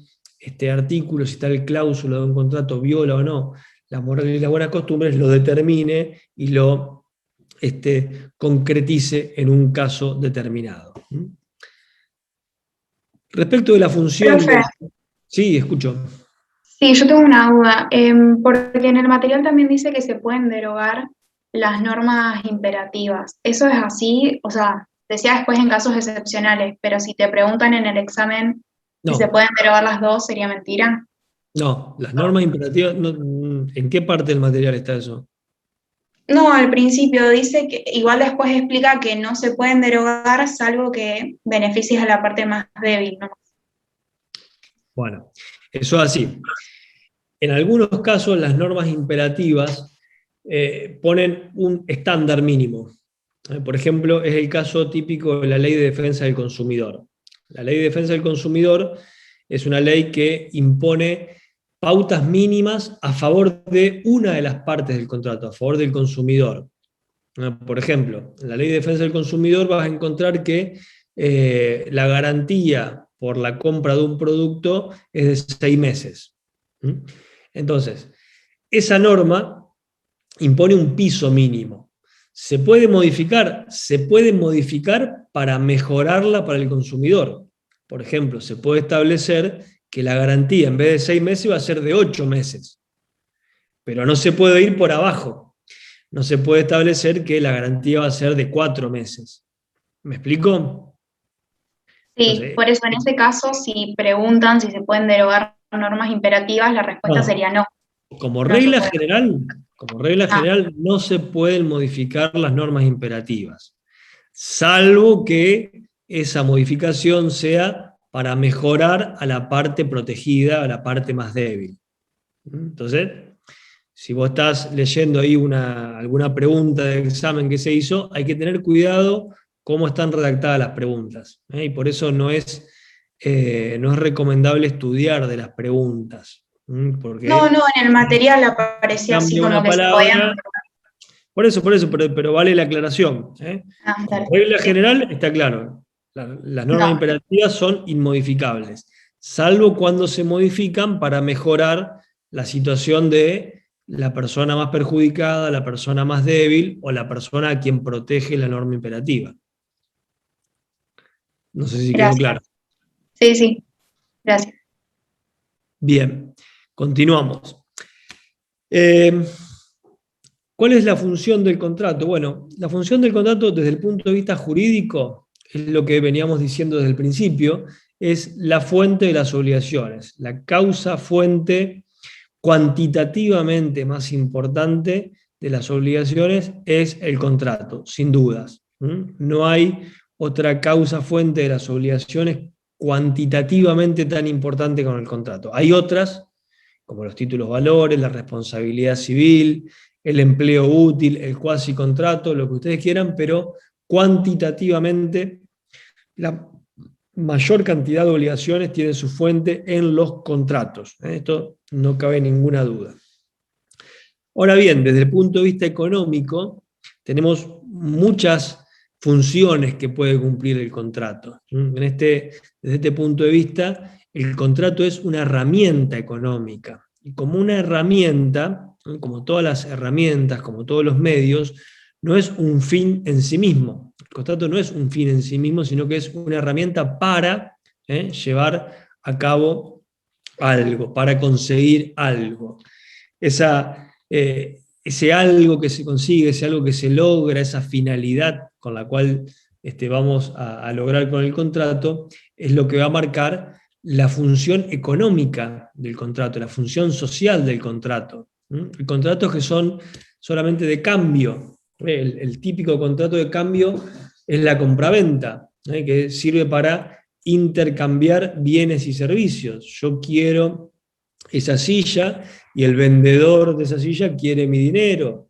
artículo, si tal cláusula de un contrato viola o no la moral y las buenas costumbres, lo determine y lo concretice en un caso determinado. Respecto de la función... Profe. Sí, escucho. Sí, yo tengo una duda, porque en el material también dice que se pueden derogar las normas imperativas. ¿Eso es así? O sea, decía después en casos excepcionales, pero si te preguntan en el examen si se No, pueden derogar las dos, ¿sería mentira? no, las normas imperativas, ¿en qué parte del material está eso? No, al principio dice que igual después explica que no se pueden derogar salvo que beneficies a la parte más débil, ¿no? Bueno, eso es así. En algunos casos las normas imperativas ponen un estándar mínimo. Por ejemplo, es el caso típico de la Ley de Defensa del Consumidor. La Ley de Defensa del Consumidor es una ley que impone pautas mínimas a favor de una de las partes del contrato, a favor del consumidor. Por ejemplo, en la Ley de Defensa del Consumidor vas a encontrar que la garantía por la compra de un producto es de 6 meses. Entonces, esa norma impone un piso mínimo. ¿Se puede modificar? Se puede modificar para mejorarla para el consumidor. Por ejemplo, se puede establecer que la garantía en vez de 6 meses va a ser de 8 meses. Pero no se puede ir por abajo. No se puede establecer que la garantía va a ser de 4 meses. ¿Me explico? Sí, Entonces, por eso en ese caso, si preguntan si se pueden derogar normas imperativas, la respuesta no, sería no, como no se regla puede. general, como regla Ah, general, no se pueden modificar las normas imperativas, salvo que esa modificación sea para mejorar a la parte protegida, a la parte más débil. Entonces, si vos estás leyendo ahí alguna pregunta de examen que se hizo, hay que tener cuidado cómo están redactadas las preguntas, ¿eh? Y por eso no es recomendable estudiar de las preguntas, no, porque no, en el material aparecía así cambia como una que se podían. palabra. Por eso, pero vale la aclaración, ¿eh? Ah, Como dale, regla sí. general, está claro, las normas No, imperativas son inmodificables, salvo cuando se modifican para mejorar la situación de la persona más perjudicada, la persona más débil o la persona a quien protege la norma imperativa. No sé si quedó gracias. claro. Sí, sí, gracias. Bien, continuamos. Eh, ¿Cuál es la función del contrato? Bueno, la función del contrato desde el punto de vista jurídico, es lo que veníamos diciendo desde el principio, es la fuente de las obligaciones, la causa fuente cuantitativamente más importante de las obligaciones es el contrato, sin dudas. No hay otra causa fuente de las obligaciones cuantitativamente tan importante como el contrato. Hay otras, como los títulos valores, la responsabilidad civil, el empleo útil, el cuasi contrato, lo que ustedes quieran, pero cuantitativamente la mayor cantidad de obligaciones tiene su fuente en los contratos. Esto no cabe ninguna duda. Ahora bien, desde el punto de vista económico, tenemos muchas funciones que puede cumplir el contrato. Desde este punto de vista, el contrato es una herramienta económica. Y como una herramienta, como todas las herramientas, como todos los medios, no es un fin en sí mismo. El contrato no es un fin en sí mismo, sino que es una herramienta para llevar a cabo algo, para conseguir algo. Ese algo que se consigue, ese algo que se logra, esa finalidad con la cual vamos a lograr con el contrato, es lo que va a marcar la función económica del contrato, la función social del contrato. Hay contratos que son solamente de cambio. El típico contrato de cambio es la compraventa, que sirve para intercambiar bienes y servicios. Yo quiero esa silla y el vendedor de esa silla quiere mi dinero.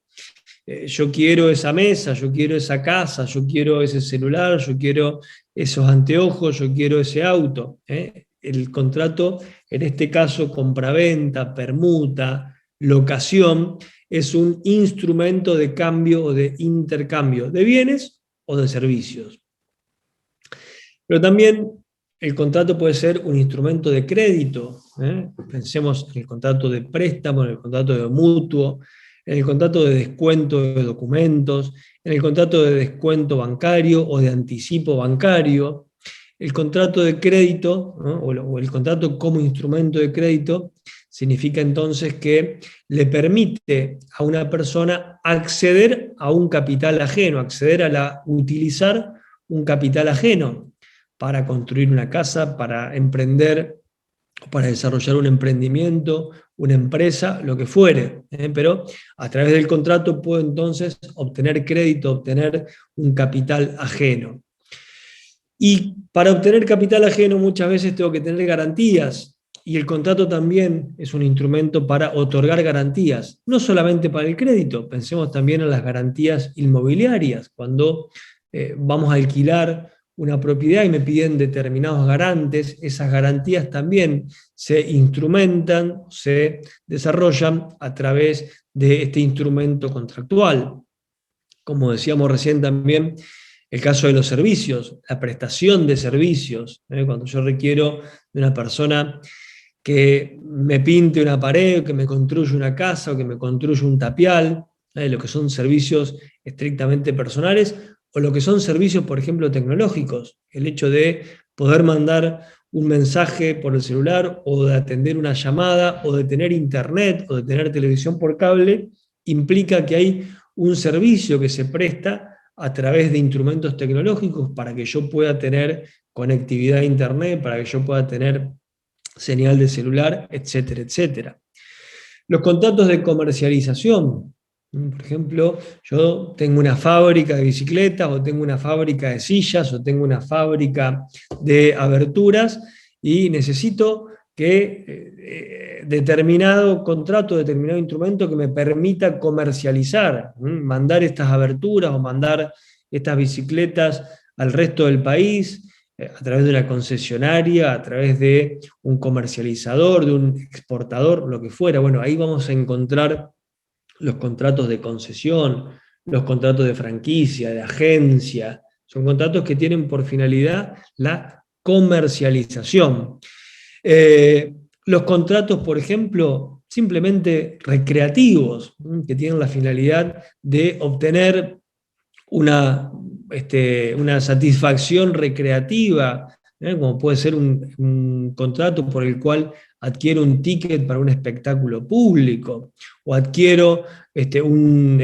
Yo quiero esa mesa, yo quiero esa casa, yo quiero ese celular, yo quiero esos anteojos, yo quiero ese auto. El contrato, en este caso, compraventa, permuta, locación, es un instrumento de cambio o de intercambio de bienes o de servicios. Pero también el contrato puede ser un instrumento de crédito. Pensemos en el contrato de préstamo, en el contrato de mutuo, en el contrato de descuento de documentos, en el contrato de descuento bancario o de anticipo bancario. El contrato de crédito, ¿no? o el contrato como instrumento de crédito significa entonces que le permite a una persona acceder a un capital ajeno, utilizar un capital ajeno para construir una casa, para emprender, para desarrollar un emprendimiento, una empresa, lo que fuere. Pero a través del contrato puedo entonces obtener crédito, obtener un capital ajeno. Y para obtener capital ajeno muchas veces tengo que tener garantías, y el contrato también es un instrumento para otorgar garantías, no solamente para el crédito, pensemos también en las garantías inmobiliarias, cuando vamos a alquilar una propiedad y me piden determinados garantes, esas garantías también se instrumentan, se desarrollan a través de este instrumento contractual. Como decíamos recién también, el caso de los servicios, la prestación de servicios, cuando yo requiero de una persona que me pinte una pared, que me construya una casa o que me construya un tapial, lo que son servicios estrictamente personales, o lo que son servicios, por ejemplo, tecnológicos, el hecho de poder mandar un mensaje por el celular, o de atender una llamada, o de tener internet, o de tener televisión por cable, implica que hay un servicio que se presta a través de instrumentos tecnológicos para que yo pueda tener conectividad a Internet, para que yo pueda tener señal de celular, etcétera, etcétera. Los contratos de comercialización. Por ejemplo, yo tengo una fábrica de bicicletas, o tengo una fábrica de sillas, o tengo una fábrica de aberturas, y necesito que determinado contrato, determinado instrumento que me permita comercializar, mandar estas aberturas o mandar estas bicicletas al resto del país, a través de una concesionaria, a través de un comercializador, de un exportador, lo que fuera. Bueno, ahí vamos a encontrar los contratos de concesión, los contratos de franquicia, de agencia. Son contratos que tienen por finalidad la comercialización. Los contratos, por ejemplo, simplemente recreativos, que tienen la finalidad de obtener una satisfacción recreativa, como puede ser un contrato por el cual adquiero un ticket para un espectáculo público, o adquiero un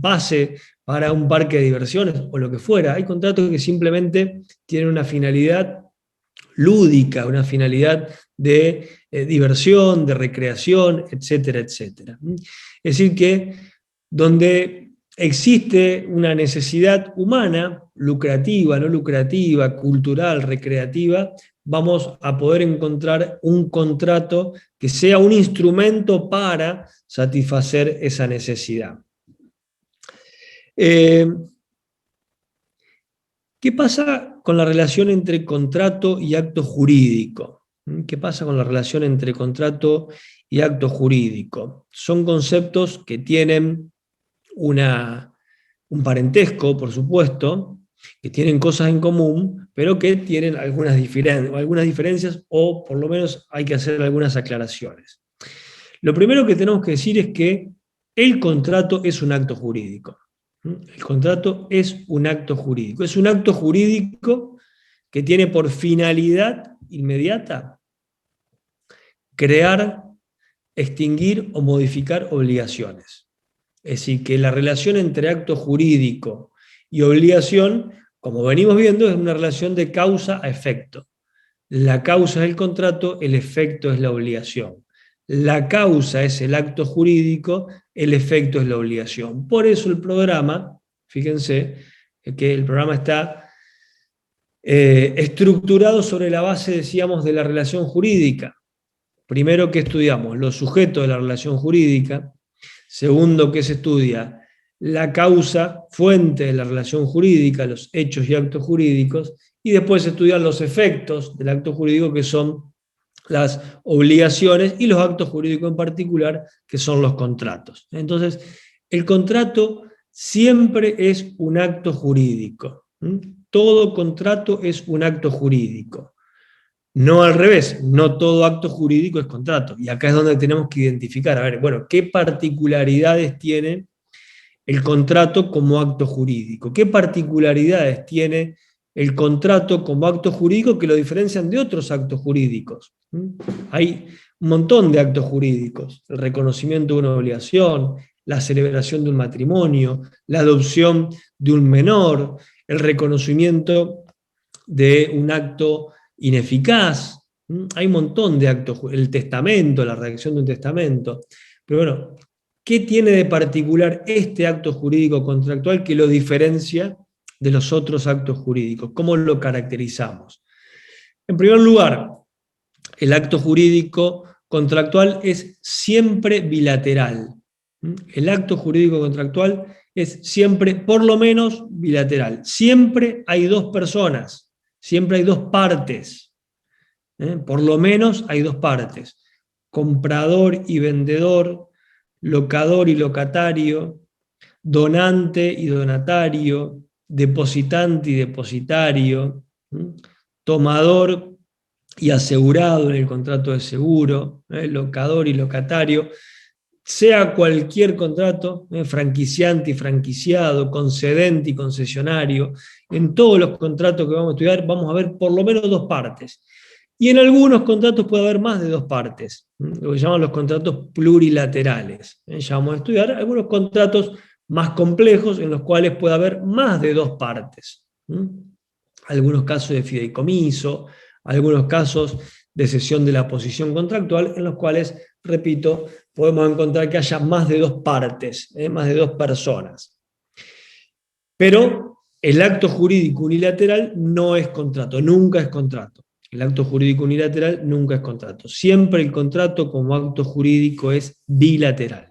pase para un parque de diversiones, o lo que fuera. Hay contratos que simplemente tienen una finalidad lúdica, una finalidad de diversión, de recreación, etcétera, etcétera. Es decir, que donde existe una necesidad humana, lucrativa, no lucrativa, cultural, recreativa, vamos a poder encontrar un contrato que sea un instrumento para satisfacer esa necesidad. ¿Qué pasa con la relación entre contrato y acto jurídico? ¿Qué pasa con la relación entre contrato y acto jurídico? Son conceptos que tienen un parentesco, por supuesto, que tienen cosas en común, pero que tienen algunas diferencias, o por lo menos hay que hacer algunas aclaraciones. Lo primero que tenemos que decir es que el contrato es un acto jurídico. El contrato es un acto jurídico. Es un acto jurídico que tiene por finalidad inmediata crear, extinguir o modificar obligaciones. Es decir, que la relación entre acto jurídico y obligación, como venimos viendo, es una relación de causa a efecto. La causa es el contrato, el efecto es la obligación. La causa es el acto jurídico, el efecto es la obligación. Por eso el programa, fíjense que el programa está estructurado sobre la base, decíamos, de la relación jurídica. Primero, ¿qué estudiamos? Los sujetos de la relación jurídica. Segundo, ¿qué se estudia? La causa, fuente de la relación jurídica, los hechos y actos jurídicos, y después se estudian los efectos del acto jurídico, que son las obligaciones, y los actos jurídicos en particular, que son los contratos. Entonces, el contrato siempre es un acto jurídico. Todo contrato es un acto jurídico. No al revés, no todo acto jurídico es contrato. Y acá es donde tenemos que identificar, a ver, bueno, ¿qué particularidades tiene el contrato como acto jurídico? ¿Qué particularidades tiene el contrato como acto jurídico que lo diferencian de otros actos jurídicos? Hay un montón de actos jurídicos: el reconocimiento de una obligación, la celebración de un matrimonio, la adopción de un menor, el reconocimiento de un acto ineficaz. Hay un montón de actos, el testamento, la redacción de un testamento. Pero bueno, ¿qué tiene de particular este acto jurídico contractual que lo diferencia de los otros actos jurídicos? ¿Cómo lo caracterizamos? En primer lugar, el acto jurídico contractual es siempre bilateral. El acto jurídico contractual es siempre, por lo menos, bilateral. Siempre hay dos personas, siempre hay dos partes. Por lo menos hay dos partes: comprador y vendedor, locador y locatario, donante y donatario, depositante y depositario, tomador y asegurado en el contrato de seguro, locador y locatario. Sea cualquier contrato, franquiciante y franquiciado, concedente y concesionario, en todos los contratos que vamos a estudiar vamos a ver por lo menos dos partes. Y en algunos contratos puede haber más de dos partes, lo que llaman los contratos plurilaterales. Ya vamos a estudiar algunos contratos más complejos en los cuales puede haber más de dos partes. Algunos casos de fideicomiso, algunos casos de cesión de la posición contractual, en los cuales, repito, podemos encontrar que haya más de dos partes, más de dos personas. Pero el acto jurídico unilateral no es contrato, nunca es contrato. El acto jurídico unilateral nunca es contrato. Siempre el contrato como acto jurídico es bilateral.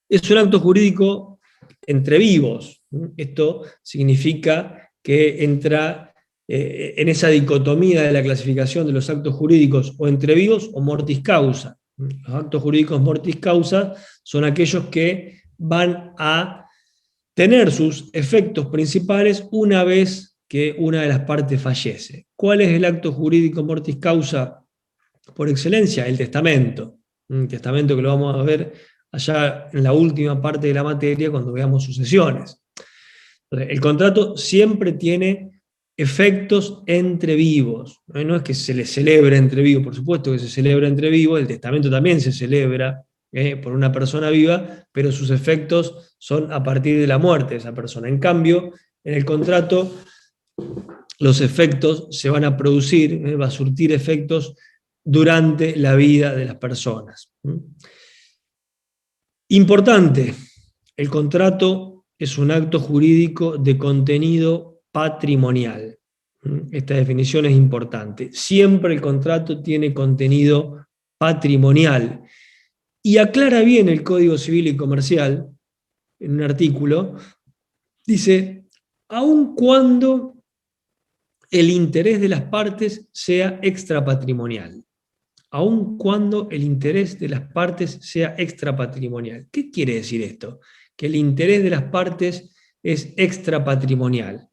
Es un acto jurídico entre vivos. Esto significa que entra en esa dicotomía de la clasificación de los actos jurídicos o entre vivos o mortis causa. Los actos jurídicos mortis causa son aquellos que van a tener sus efectos principales una vez que una de las partes fallece. ¿Cuál es el acto jurídico mortis causa por excelencia? El testamento. Un testamento que lo vamos a ver allá en la última parte de la materia cuando veamos sucesiones. Entonces, el contrato siempre tiene efectos entre vivos. No es que se le celebre entre vivos, por supuesto que se celebra entre vivos, el testamento también se celebra por una persona viva, pero sus efectos son a partir de la muerte de esa persona. En cambio, en el contrato, los efectos se van a producir, va a surtir efectos durante la vida de las personas. Importante, el contrato es un acto jurídico de contenido patrimonial. Esta definición es importante. Siempre el contrato tiene contenido patrimonial. Y aclara bien el Código Civil y Comercial, en un artículo, dice, aun cuando el interés de las partes sea extrapatrimonial. Aun cuando el interés de las partes sea extrapatrimonial. ¿Qué quiere decir esto? Que el interés de las partes es extrapatrimonial.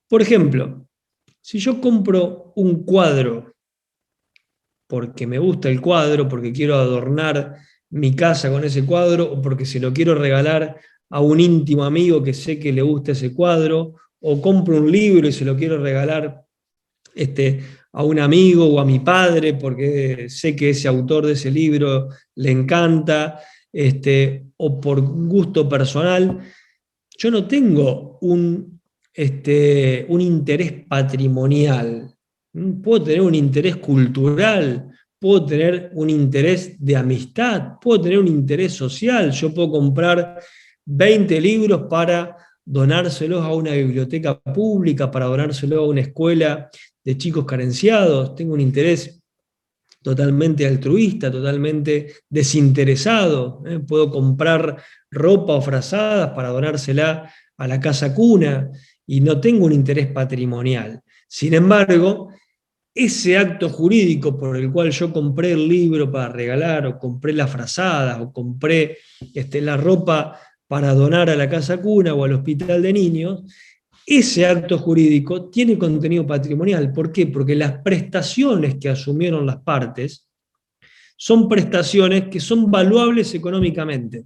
Por ejemplo, si yo compro un cuadro porque me gusta el cuadro, porque quiero adornar mi casa con ese cuadro, o porque se lo quiero regalar a un íntimo amigo que sé que le gusta ese cuadro, o compro un libro y se lo quiero regalar a un amigo o a mi padre, porque sé que ese autor de ese libro le encanta, o por gusto personal, yo no tengo un interés patrimonial. Puedo tener un interés cultural, puedo tener un interés de amistad, puedo tener un interés social. Yo puedo comprar 20 libros para donárselos a una biblioteca pública, para donárselos a una escuela de chicos carenciados. Tengo un interés totalmente altruista, totalmente desinteresado. Puedo comprar ropa o frazadas para donársela a la casa cuna y no tengo un interés patrimonial. Sin embargo, ese acto jurídico por el cual yo compré el libro para regalar, o compré las frazadas, o compré la ropa para donar a la casa cuna o al hospital de niños, ese acto jurídico tiene contenido patrimonial. ¿Por qué? Porque las prestaciones que asumieron las partes son prestaciones que son valuables económicamente.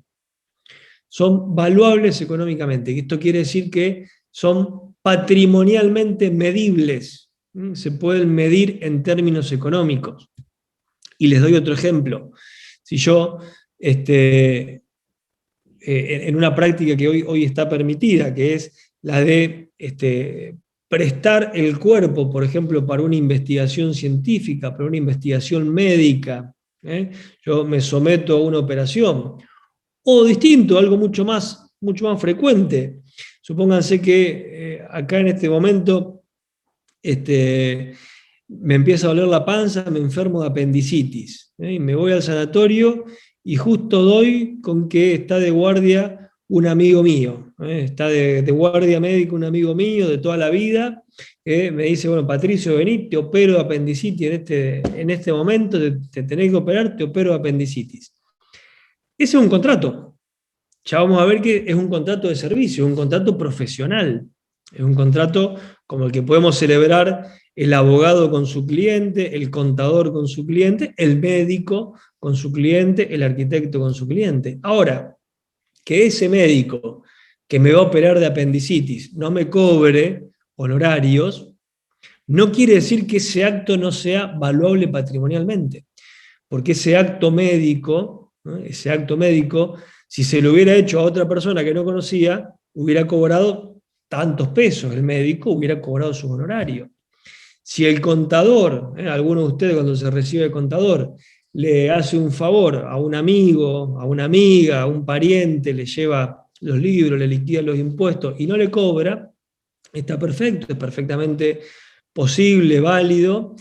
Son valuables económicamente. Esto quiere decir que son patrimonialmente medibles. Se pueden medir en términos económicos. Y les doy otro ejemplo. Si yo, en una práctica que hoy está permitida, que es la de prestar el cuerpo, por ejemplo, para una investigación científica, para una investigación médica, yo me someto a una operación. O distinto, algo mucho más frecuente. Supónganse que acá en este momento me empieza a doler la panza, me enfermo de apendicitis, y me voy al sanatorio y justo doy con que está de guardia un amigo mío, está de guardia médico un amigo mío de toda la vida, me dice, bueno, Patricio, vení, te opero de apendicitis en este momento, te tenés que operar, te opero de apendicitis. Ese es un contrato. Ya vamos a ver que es un contrato de servicio, es un contrato profesional, es un contrato como el que podemos celebrar el abogado con su cliente, el contador con su cliente, el médico con su cliente, el arquitecto con su cliente. Ahora, que ese médico que me va a operar de apendicitis no me cobre honorarios, no quiere decir que ese acto no sea valuable patrimonialmente, porque ese acto médico Si se lo hubiera hecho a otra persona que no conocía, hubiera cobrado tantos pesos, el médico hubiera cobrado su honorario. Si el contador, alguno de ustedes cuando se recibe de contador, le hace un favor a un amigo, a una amiga, a un pariente, le lleva los libros, le liquida los impuestos y no le cobra, está perfecto, es perfectamente posible, válido.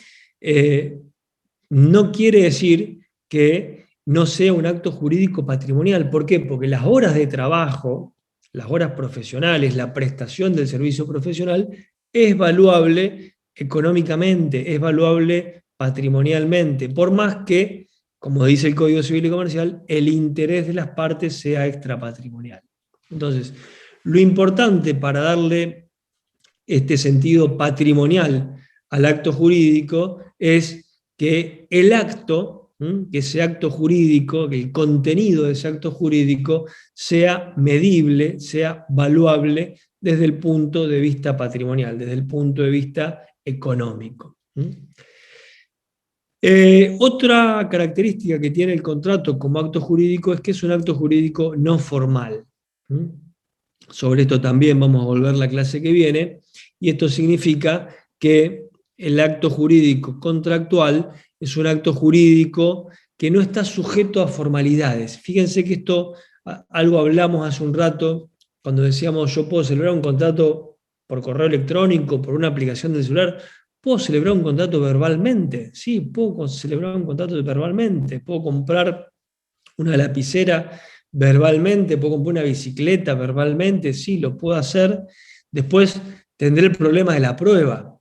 No quiere decir que no sea un acto jurídico patrimonial. ¿Por qué? Porque las horas de trabajo, las horas profesionales, la prestación del servicio profesional es valuable económicamente, es valuable patrimonialmente, por más que, como dice el Código Civil y Comercial, el interés de las partes sea extrapatrimonial. Entonces, lo importante para darle este sentido patrimonial al acto jurídico es que el acto, que ese acto jurídico, que el contenido de ese acto jurídico sea medible, sea valuable desde el punto de vista patrimonial, desde el punto de vista económico. Otra característica que tiene el contrato como acto jurídico es que es un acto jurídico no formal. Sobre esto también vamos a volver la clase que viene, y esto significa que el acto jurídico contractual es un acto jurídico que no está sujeto a formalidades. Fíjense que esto, algo hablamos hace un rato, cuando decíamos yo puedo celebrar un contrato por correo electrónico, por una aplicación del celular. ¿Puedo celebrar un contrato verbalmente? Sí, puedo celebrar un contrato verbalmente. Puedo comprar una lapicera verbalmente, puedo comprar una bicicleta verbalmente, sí, lo puedo hacer. Después tendré el problema de la prueba,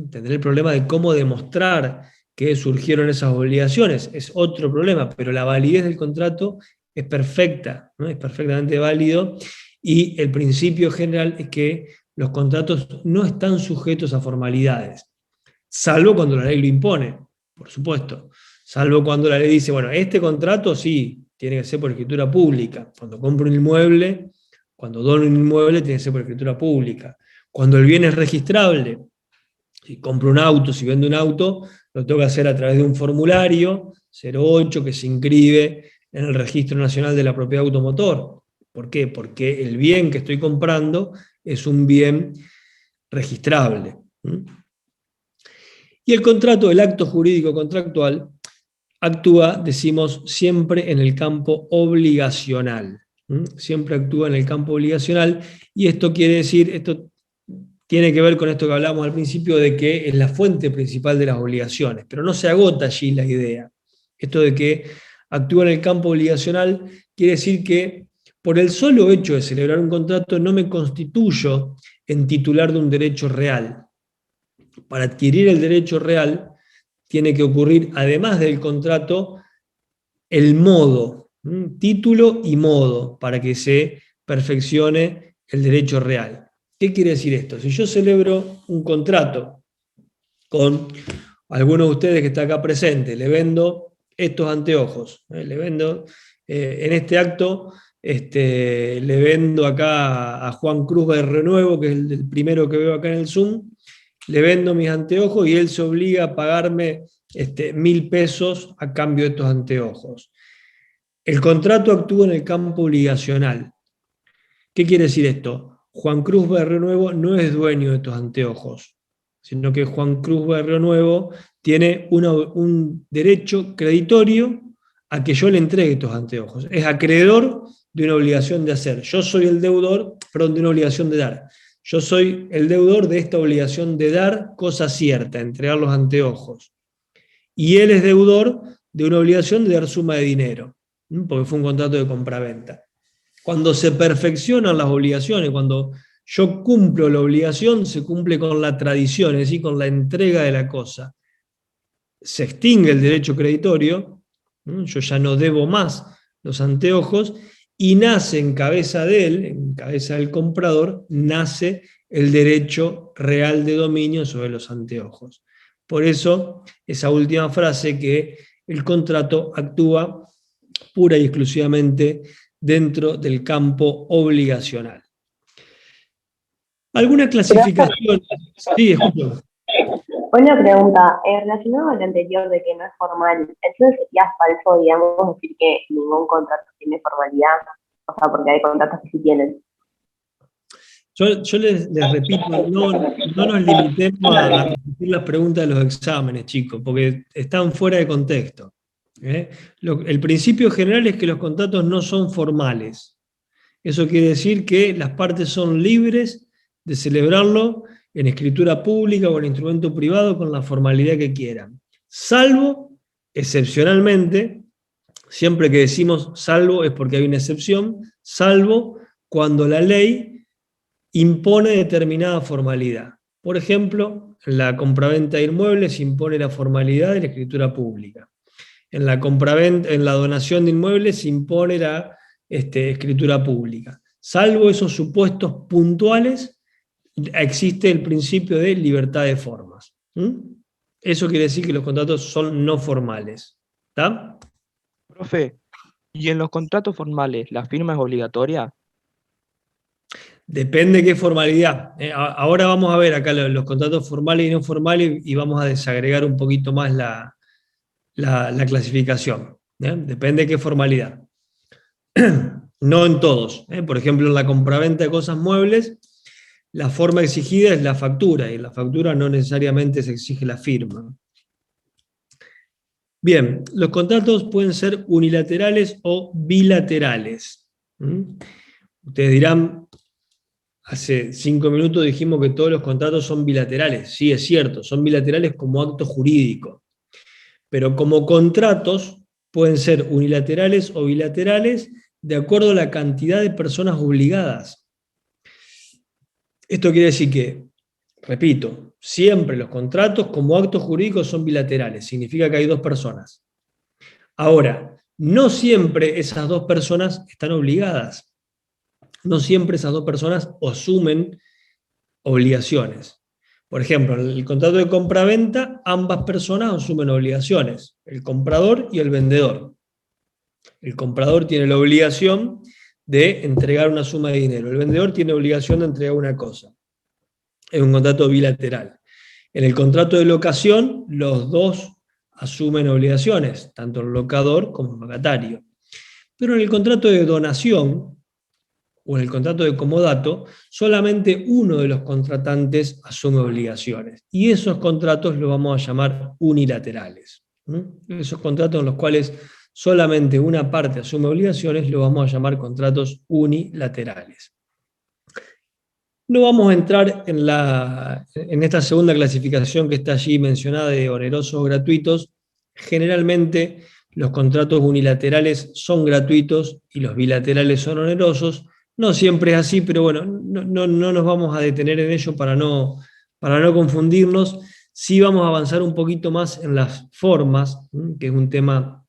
tendré el problema de cómo demostrar que surgieron esas obligaciones, es otro problema, pero la validez del contrato es perfecta, ¿no? Es perfectamente válido, y el principio general es que los contratos no están sujetos a formalidades, salvo cuando la ley lo impone, por supuesto. Salvo cuando la ley dice, bueno, este contrato sí, tiene que ser por escritura pública. Cuando compro un inmueble, cuando dono un inmueble, tiene que ser por escritura pública. Cuando el bien es registrable, si compro un auto, si vendo un auto, lo tengo que hacer a través de un formulario 08 que se inscribe en el Registro Nacional de la Propiedad Automotor. ¿Por qué? Porque el bien que estoy comprando es un bien registrable. Y el contrato, el acto jurídico contractual, actúa, decimos, siempre en el campo obligacional. Siempre actúa en el campo obligacional, y esto quiere decir, esto tiene que ver con esto que hablamos al principio, de que es la fuente principal de las obligaciones, pero no se agota allí la idea. Esto de que actúa en el campo obligacional quiere decir que por el solo hecho de celebrar un contrato no me constituyo en titular de un derecho real. Para adquirir el derecho real tiene que ocurrir, además del contrato, el modo, título y modo, para que se perfeccione el derecho real. ¿Qué quiere decir esto? Si yo celebro un contrato con alguno de ustedes que está acá presente, le vendo estos anteojos, le vendo en este acto, le vendo acá a Juan Cruz de Renuevo, que es el primero que veo acá en el Zoom, le vendo mis anteojos y él se obliga a pagarme 1.000 pesos a cambio de estos anteojos. El contrato actúa en el campo obligacional. ¿Qué quiere decir esto? Juan Cruz Berrio Nuevo no es dueño de estos anteojos, sino que Juan Cruz Berrio Nuevo tiene un derecho creditorio a que yo le entregue estos anteojos. Es acreedor de una obligación de hacer. Yo soy el deudor, perdón, de una obligación de dar. Yo soy el deudor de esta obligación de dar cosa cierta, entregar los anteojos. Y él es deudor de una obligación de dar suma de dinero, porque fue un contrato de compraventa. Cuando se perfeccionan las obligaciones, cuando yo cumplo la obligación, se cumple con la tradición, es decir, con la entrega de la cosa. Se extingue el derecho creditorio, yo ya no debo más los anteojos, y nace en cabeza de él, en cabeza del comprador, nace el derecho real de dominio sobre los anteojos. Por eso, esa última frase, que el contrato actúa pura y exclusivamente dentro del campo obligacional. ¿Alguna clasificación? Sí, escucho. Una pregunta, relacionado al anterior de que no es formal, entonces sería falso, digamos, decir que ningún contrato tiene formalidad, O sea, porque hay contratos que sí tienen. Yo les repito, no nos limitemos a repetir las preguntas de los exámenes, chicos, porque están fuera de contexto. El principio general es que los contratos no son formales. Eso quiere decir que las partes son libres de celebrarlo en escritura pública o en instrumento privado con la formalidad que quieran. Salvo, excepcionalmente, siempre que decimos salvo es porque hay una excepción, salvo cuando la ley impone determinada formalidad. Por ejemplo, en la compraventa de inmuebles impone la formalidad de la escritura pública. En la compraventa, en la donación de inmuebles impone la escritura pública. Salvo esos supuestos puntuales, existe el principio de libertad de formas. Eso quiere decir que los contratos son no formales. ¿Está? Profe, ¿y en los contratos formales la firma es obligatoria? Depende qué formalidad. Ahora vamos a ver acá los contratos formales y no formales y vamos a desagregar un poquito más la clasificación. Depende de qué formalidad. No en todos. Por ejemplo, en la compraventa de cosas muebles, la forma exigida es la factura, y en la factura no necesariamente se exige la firma. Bien, los contratos pueden ser unilaterales o bilaterales. Ustedes dirán, hace 5 minutos dijimos que todos los contratos son bilaterales. Sí, es cierto, son bilaterales como acto jurídico. Pero como contratos pueden ser unilaterales o bilaterales de acuerdo a la cantidad de personas obligadas. Esto quiere decir que, repito, siempre los contratos como actos jurídicos son bilaterales, significa que hay 2 personas. Ahora, no siempre esas 2 personas están obligadas. No siempre esas 2 personas asumen obligaciones. Por ejemplo, en el contrato de compra-venta, ambas personas asumen obligaciones, el comprador y el vendedor. El comprador tiene la obligación de entregar una suma de dinero, el vendedor tiene obligación de entregar una cosa. Es un contrato bilateral. En el contrato de locación, los 2 asumen obligaciones, tanto el locador como el locatario. Pero en el contrato de donación, o en el contrato de comodato, solamente uno de los contratantes asume obligaciones. Y esos contratos los vamos a llamar unilaterales. Esos contratos en los cuales solamente una parte asume obligaciones los vamos a llamar contratos unilaterales. No vamos a entrar en esta segunda clasificación que está allí mencionada de onerosos o gratuitos. Generalmente los contratos unilaterales son gratuitos y los bilaterales son onerosos. No siempre es así, pero bueno, no nos vamos a detener en ello para no confundirnos. Sí vamos a avanzar un poquito más en las formas, que es un tema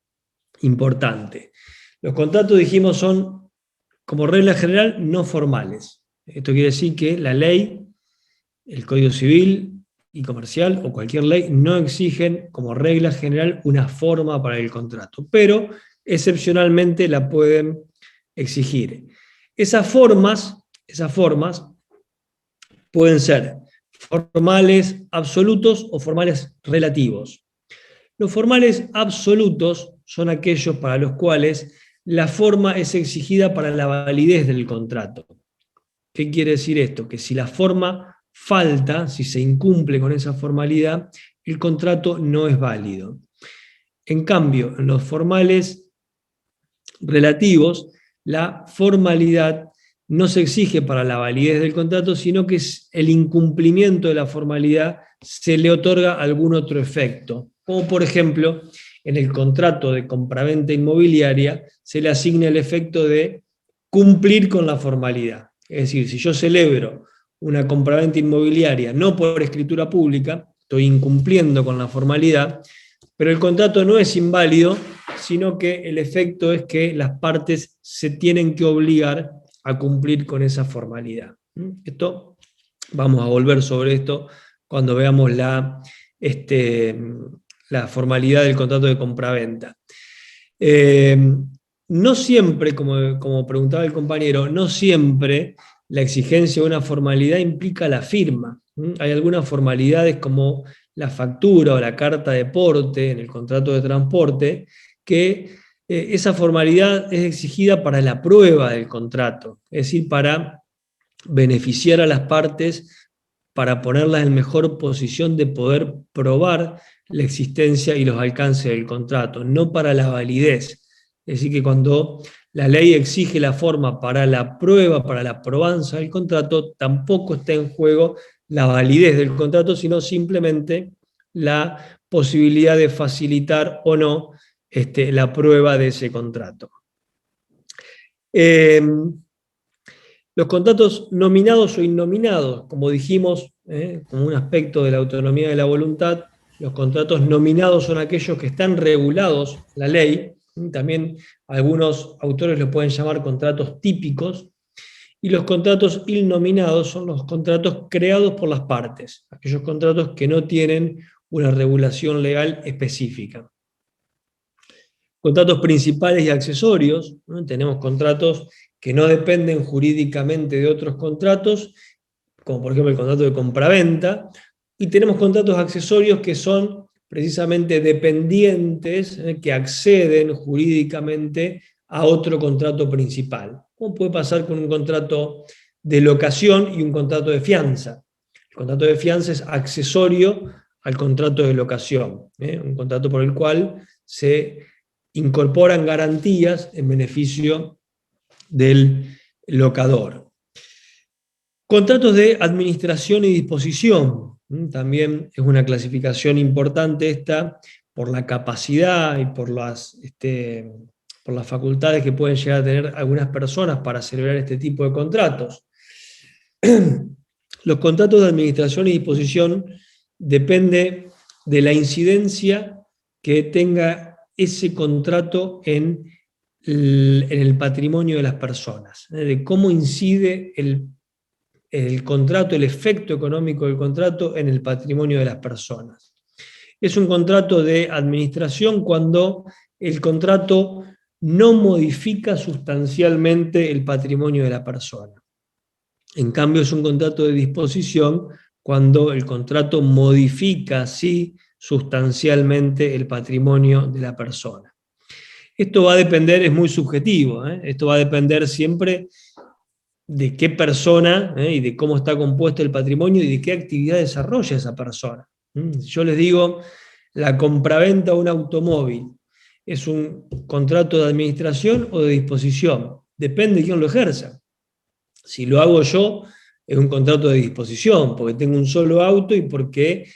importante. Los contratos, dijimos, son, como regla general, no formales. Esto quiere decir que la ley, el Código Civil y Comercial o cualquier ley no exigen, como regla general, una forma para el contrato, pero excepcionalmente la pueden exigir. Esas formas pueden ser formales absolutos o formales relativos. Los formales absolutos son aquellos para los cuales la forma es exigida para la validez del contrato. ¿Qué quiere decir esto? Que si la forma falta, si se incumple con esa formalidad, el contrato no es válido. En cambio, en los formales relativos, la formalidad no se exige para la validez del contrato, sino que el incumplimiento de la formalidad se le otorga algún otro efecto. Como por ejemplo, en el contrato de compraventa inmobiliaria se le asigna el efecto de cumplir con la formalidad. Es decir, si yo celebro una compraventa inmobiliaria no por escritura pública, estoy incumpliendo con la formalidad, pero el contrato no es inválido, sino que el efecto es que las partes se tienen que obligar a cumplir con esa formalidad. Esto, vamos a volver sobre esto cuando veamos la formalidad del contrato de compraventa. No siempre, como preguntaba el compañero, no siempre la exigencia de una formalidad implica la firma. Hay algunas formalidades como la factura o la carta de porte en el contrato de transporte que esa formalidad es exigida para la prueba del contrato, es decir, para beneficiar a las partes, para ponerlas en mejor posición de poder probar la existencia y los alcances del contrato, no para la validez. Es decir, que cuando la ley exige la forma para la prueba, para la probanza del contrato, tampoco está en juego la validez del contrato, sino simplemente la posibilidad de facilitar o no la prueba de ese contrato. Los contratos nominados o innominados, como dijimos, como un aspecto de la autonomía de la voluntad, los contratos nominados son aquellos que están regulados en la ley. También algunos autores lo pueden llamar contratos típicos, y los contratos innominados son los contratos creados por las partes, aquellos contratos que no tienen una regulación legal específica. Contratos principales y accesorios, ¿no? Tenemos contratos que no dependen jurídicamente de otros contratos, como por ejemplo el contrato de compraventa, y tenemos contratos accesorios que son precisamente dependientes, que acceden jurídicamente a otro contrato principal. ¿Cómo puede pasar con un contrato de locación y un contrato de fianza? El contrato de fianza es accesorio al contrato de locación, un contrato por el cual se incorporan garantías en beneficio del locador. Contratos de administración y disposición, también es una clasificación importante esta por la capacidad y por las facultades que pueden llegar a tener algunas personas para celebrar este tipo de contratos. Los contratos de administración y disposición depende de la incidencia que tenga ese contrato en el patrimonio de las personas, de cómo incide el contrato, el efecto económico del contrato en el patrimonio de las personas. Es un contrato de administración cuando el contrato no modifica sustancialmente el patrimonio de la persona. En cambio, es un contrato de disposición cuando el contrato modifica, sí, sustancialmente el patrimonio de la persona. Esto va a depender, es muy subjetivo, esto va a depender siempre de qué persona y de cómo está compuesto el patrimonio y de qué actividad desarrolla esa persona. Yo les digo, la compraventa de un automóvil es un contrato de administración o de disposición, depende de quién lo ejerza. Si lo hago yo, es un contrato de disposición, porque tengo un solo auto y porque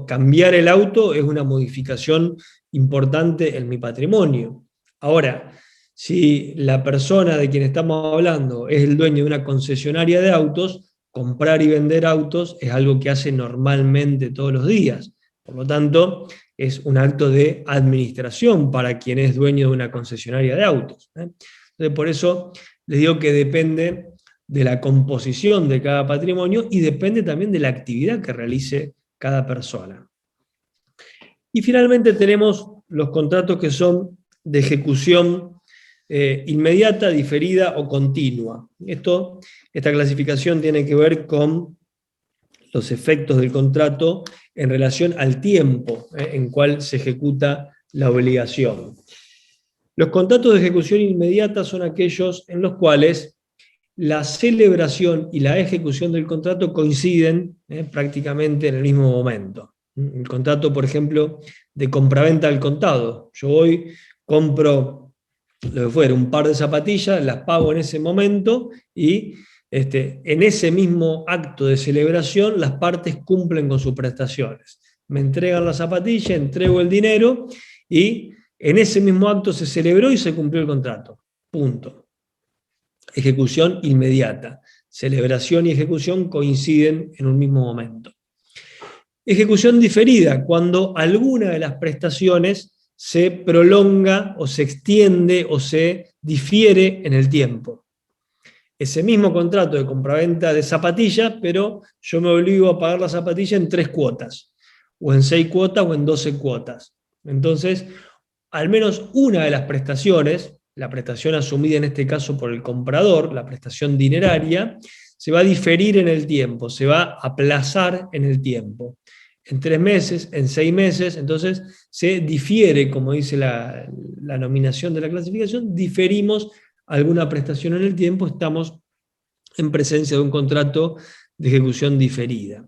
cambiar el auto es una modificación importante en mi patrimonio. Ahora, si la persona de quien estamos hablando es el dueño de una concesionaria de autos, comprar y vender autos es algo que hace normalmente todos los días. Por lo tanto, es un acto de administración para quien es dueño de una concesionaria de autos. Entonces, por eso les digo que depende de la composición de cada patrimonio y depende también de la actividad que realice cada persona. Y finalmente tenemos los contratos que son de ejecución inmediata, diferida o continua. Esta clasificación tiene que ver con los efectos del contrato en relación al tiempo en cual se ejecuta la obligación. Los contratos de ejecución inmediata son aquellos en los cuales la celebración y la ejecución del contrato coinciden prácticamente en el mismo momento. El contrato, por ejemplo, de compraventa al contado. Yo voy, compro lo que fuera, un par de zapatillas, las pago en ese momento y en ese mismo acto de celebración las partes cumplen con sus prestaciones. Me entregan la zapatilla, entrego el dinero y en ese mismo acto se celebró y se cumplió el contrato. Punto. Ejecución inmediata. Celebración y ejecución coinciden en un mismo momento. Ejecución diferida, cuando alguna de las prestaciones se prolonga o se extiende o se difiere en el tiempo. Ese mismo contrato de compraventa de zapatillas, pero yo me obligo a pagar la zapatilla en 3 cuotas, o en 6 cuotas o en 12 cuotas. Entonces, al menos una de las prestaciones, la prestación asumida en este caso por el comprador, la prestación dineraria, se va a diferir en el tiempo, se va a aplazar en el tiempo. en 3 meses, en 6 meses, entonces se difiere, como dice la nominación de la clasificación, diferimos alguna prestación en el tiempo, estamos en presencia de un contrato de ejecución diferida.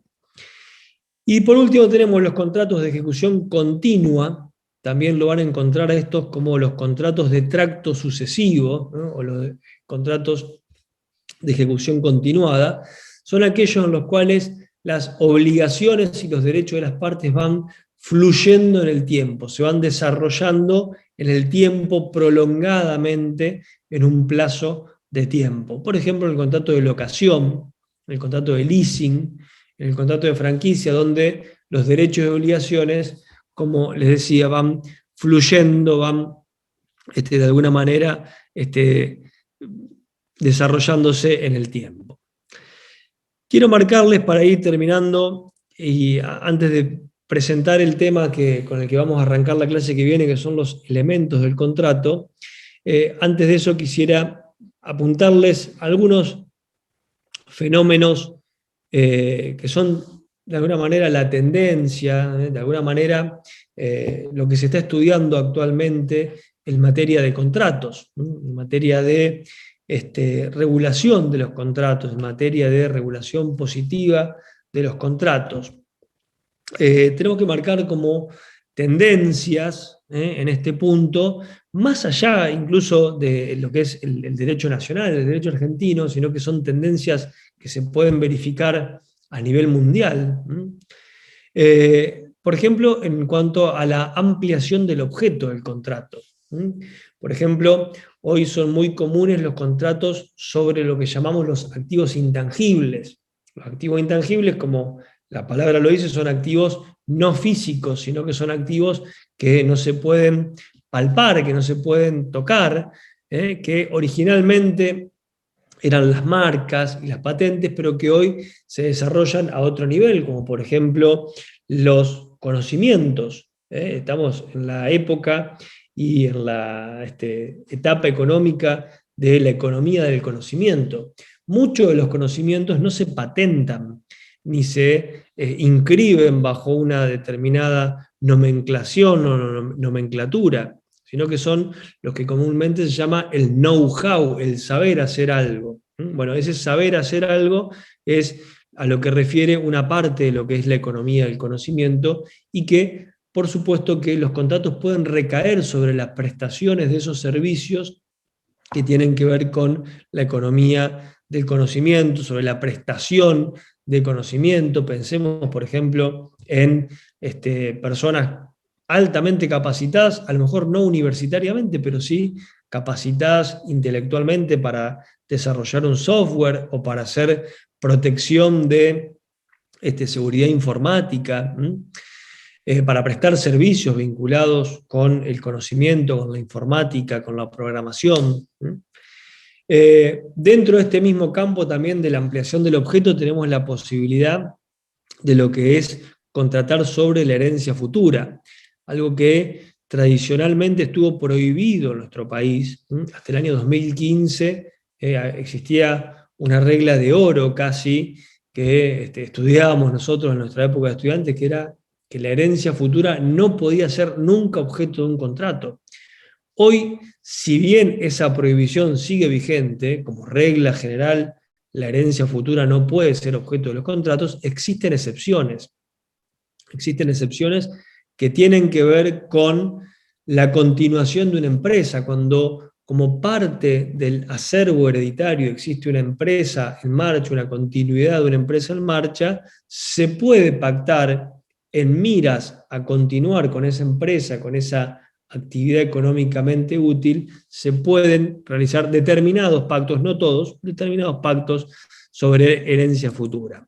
Y por último tenemos los contratos de ejecución continua, también lo van a encontrar a estos como los contratos de tracto sucesivo, ¿no? O los contratos de ejecución continuada, son aquellos en los cuales las obligaciones y los derechos de las partes van fluyendo en el tiempo, se van desarrollando en el tiempo prolongadamente en un plazo de tiempo. Por ejemplo, el contrato de locación, el contrato de leasing, el contrato de franquicia, donde los derechos y obligaciones, como les decía, van fluyendo, van de alguna manera desarrollándose en el tiempo. Quiero marcarles para ir terminando, y antes de presentar el tema con el que vamos a arrancar la clase que viene, que son los elementos del contrato, antes de eso quisiera apuntarles algunos fenómenos que son de alguna manera la tendencia, de alguna manera lo que se está estudiando actualmente en materia de contratos, en materia de regulación de los contratos, en materia de regulación positiva de los contratos. Tenemos que marcar como tendencias en este punto, más allá incluso de lo que es el derecho nacional, el derecho argentino, sino que son tendencias que se pueden verificar a nivel mundial. Por ejemplo, en cuanto a la ampliación del objeto del contrato. Por ejemplo, hoy son muy comunes los contratos sobre lo que llamamos los activos intangibles. Los activos intangibles, como la palabra lo dice, son activos no físicos, sino que son activos que no se pueden palpar, que no se pueden tocar, que originalmente eran las marcas y las patentes, pero que hoy se desarrollan a otro nivel, como por ejemplo los conocimientos. Estamos en la época y en la etapa económica de la economía del conocimiento. Muchos de los conocimientos no se patentan, ni se inscriben bajo una determinada nomenclación o nomenclatura, sino que son lo que comúnmente se llama el know-how, el saber hacer algo. Bueno, ese saber hacer algo es a lo que refiere una parte de lo que es la economía del conocimiento, y que, por supuesto, que los contratos pueden recaer sobre las prestaciones de esos servicios que tienen que ver con la economía del conocimiento, sobre la prestación de conocimiento. Pensemos, por ejemplo, en personas altamente capacitadas, a lo mejor no universitariamente, pero sí capacitadas intelectualmente para desarrollar un software o para hacer protección de seguridad informática, para prestar servicios vinculados con el conocimiento, con la informática, con la programación. Dentro de este mismo campo también de la ampliación del objeto tenemos la posibilidad de lo que es contratar sobre la herencia futura, algo que tradicionalmente estuvo prohibido en nuestro país. Hasta el año 2015 existía una regla de oro casi que estudiábamos nosotros en nuestra época de estudiantes, que era que la herencia futura no podía ser nunca objeto de un contrato. Hoy, si bien esa prohibición sigue vigente, como regla general, la herencia futura no puede ser objeto de los contratos, existen excepciones. Existen excepciones que tienen que ver con la continuación de una empresa, cuando como parte del acervo hereditario existe una empresa en marcha, una continuidad de una empresa en marcha, se puede pactar en miras a continuar con esa empresa, con esa actividad económicamente útil, se pueden realizar determinados pactos, no todos, determinados pactos sobre herencia futura.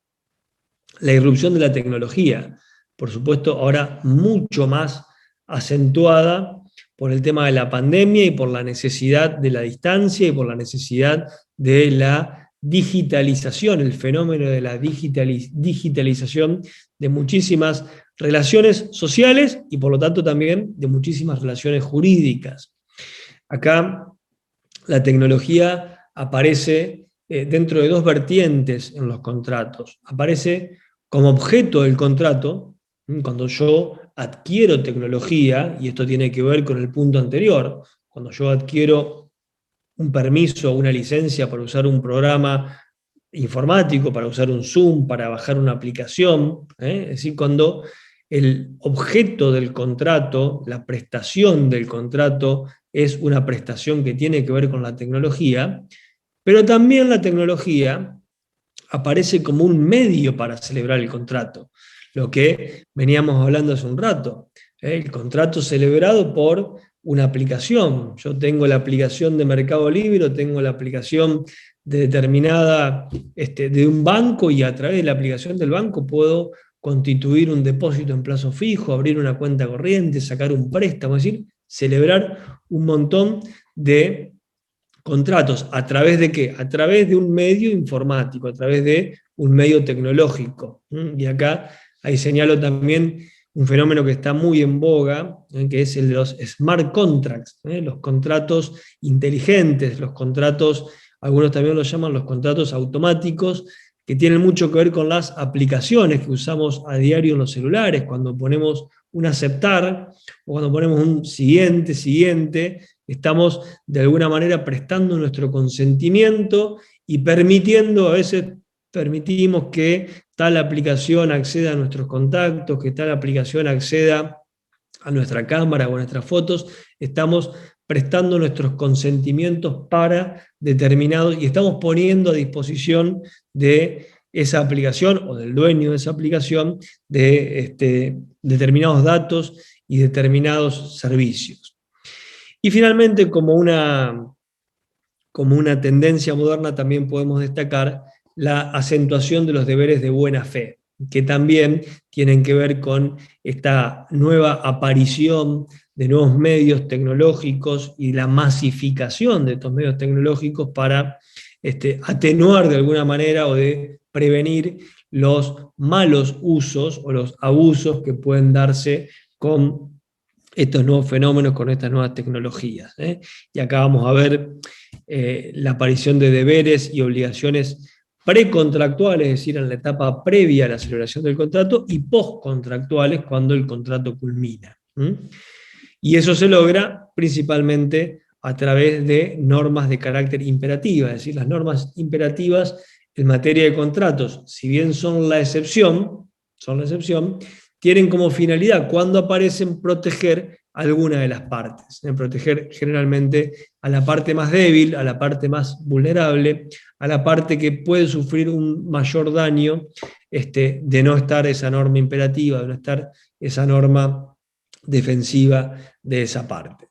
La irrupción de la tecnología, por supuesto, ahora mucho más acentuada por el tema de la pandemia y por la necesidad de la distancia y por la necesidad de la digitalización, el fenómeno de la digitalización de muchísimas relaciones sociales y por lo tanto también de muchísimas relaciones jurídicas. Acá la tecnología aparece dentro de dos vertientes en los contratos. Aparece como objeto del contrato, Cuando yo adquiero tecnología, y esto tiene que ver con el punto anterior, cuando yo adquiero un permiso o una licencia para usar un programa informático, para usar un Zoom, para bajar una aplicación, es decir, cuando el objeto del contrato, la prestación del contrato, es una prestación que tiene que ver con la tecnología, pero también la tecnología aparece como un medio para celebrar el contrato, lo que veníamos hablando hace un rato, el contrato celebrado por una aplicación. Yo tengo la aplicación de Mercado Libre, o tengo la aplicación de determinada, de un banco, y a través de la aplicación del banco puedo constituir un depósito en plazo fijo, abrir una cuenta corriente, sacar un préstamo, es decir, celebrar un montón de contratos. ¿A través de qué? A través de un medio informático, a través de un medio tecnológico. Y acá ahí señalo también un fenómeno que está muy en boga, que es el de los smart contracts, los contratos inteligentes, los contratos, algunos también los llaman los contratos automáticos, que tienen mucho que ver con las aplicaciones que usamos a diario en los celulares, cuando ponemos un aceptar o cuando ponemos un siguiente, estamos de alguna manera prestando nuestro consentimiento y permitiendo, a veces permitimos que tal aplicación acceda a nuestros contactos, que tal aplicación acceda a nuestra cámara o a nuestras fotos, estamos prestando nuestros consentimientos para determinados, y estamos poniendo a disposición de esa aplicación o del dueño de esa aplicación de determinados datos y determinados servicios. Y finalmente, como una tendencia moderna, también podemos destacar la acentuación de los deberes de buena fe, que también tienen que ver con esta nueva aparición de nuevos medios tecnológicos y la masificación de estos medios tecnológicos para atenuar de alguna manera o de prevenir los malos usos o los abusos que pueden darse con estos nuevos fenómenos, con estas nuevas tecnologías. Y acá vamos a ver la aparición de deberes y obligaciones precontractuales, es decir, en la etapa previa a la celebración del contrato, y postcontractuales cuando el contrato culmina. Y eso se logra principalmente a través de normas de carácter imperativo, es decir, las normas imperativas en materia de contratos, si bien son la excepción, tienen como finalidad, cuando aparecen, proteger alguna de las partes, proteger generalmente a la parte más débil, a la parte más vulnerable, a la parte que puede sufrir un mayor daño de no estar esa norma imperativa, de no estar esa norma defensiva de esa parte.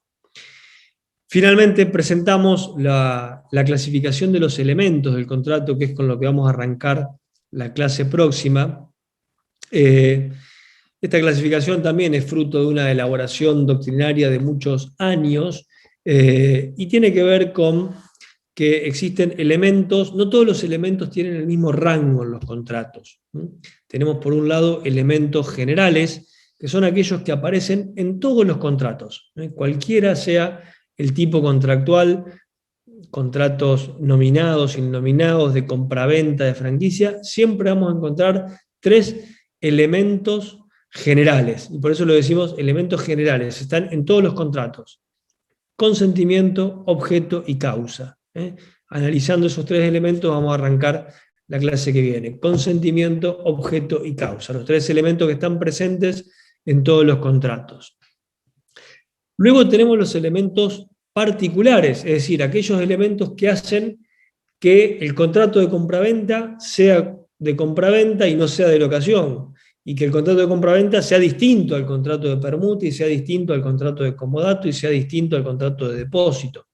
Finalmente presentamos la clasificación de los elementos del contrato, que es con lo que vamos a arrancar la clase próxima. Esta clasificación también es fruto de una elaboración doctrinaria de muchos años y tiene que ver con que existen elementos, no todos los elementos tienen el mismo rango en los contratos. Tenemos por un lado elementos generales, que son aquellos que aparecen en todos los contratos, cualquiera sea el tipo contractual, contratos nominados, innominados, de compraventa, de franquicia, siempre vamos a encontrar tres elementos generales, y por eso lo decimos elementos generales, están en todos los contratos: consentimiento, objeto y causa. Analizando esos tres elementos vamos a arrancar la clase que viene: consentimiento, objeto y causa, los tres elementos que están presentes en todos los contratos. Luego tenemos los elementos particulares, es decir, aquellos elementos que hacen que el contrato de compraventa sea de compraventa y no sea de locación, y que el contrato de compraventa sea distinto al contrato de permuta, y sea distinto al contrato de comodato, y sea distinto al contrato de depósito.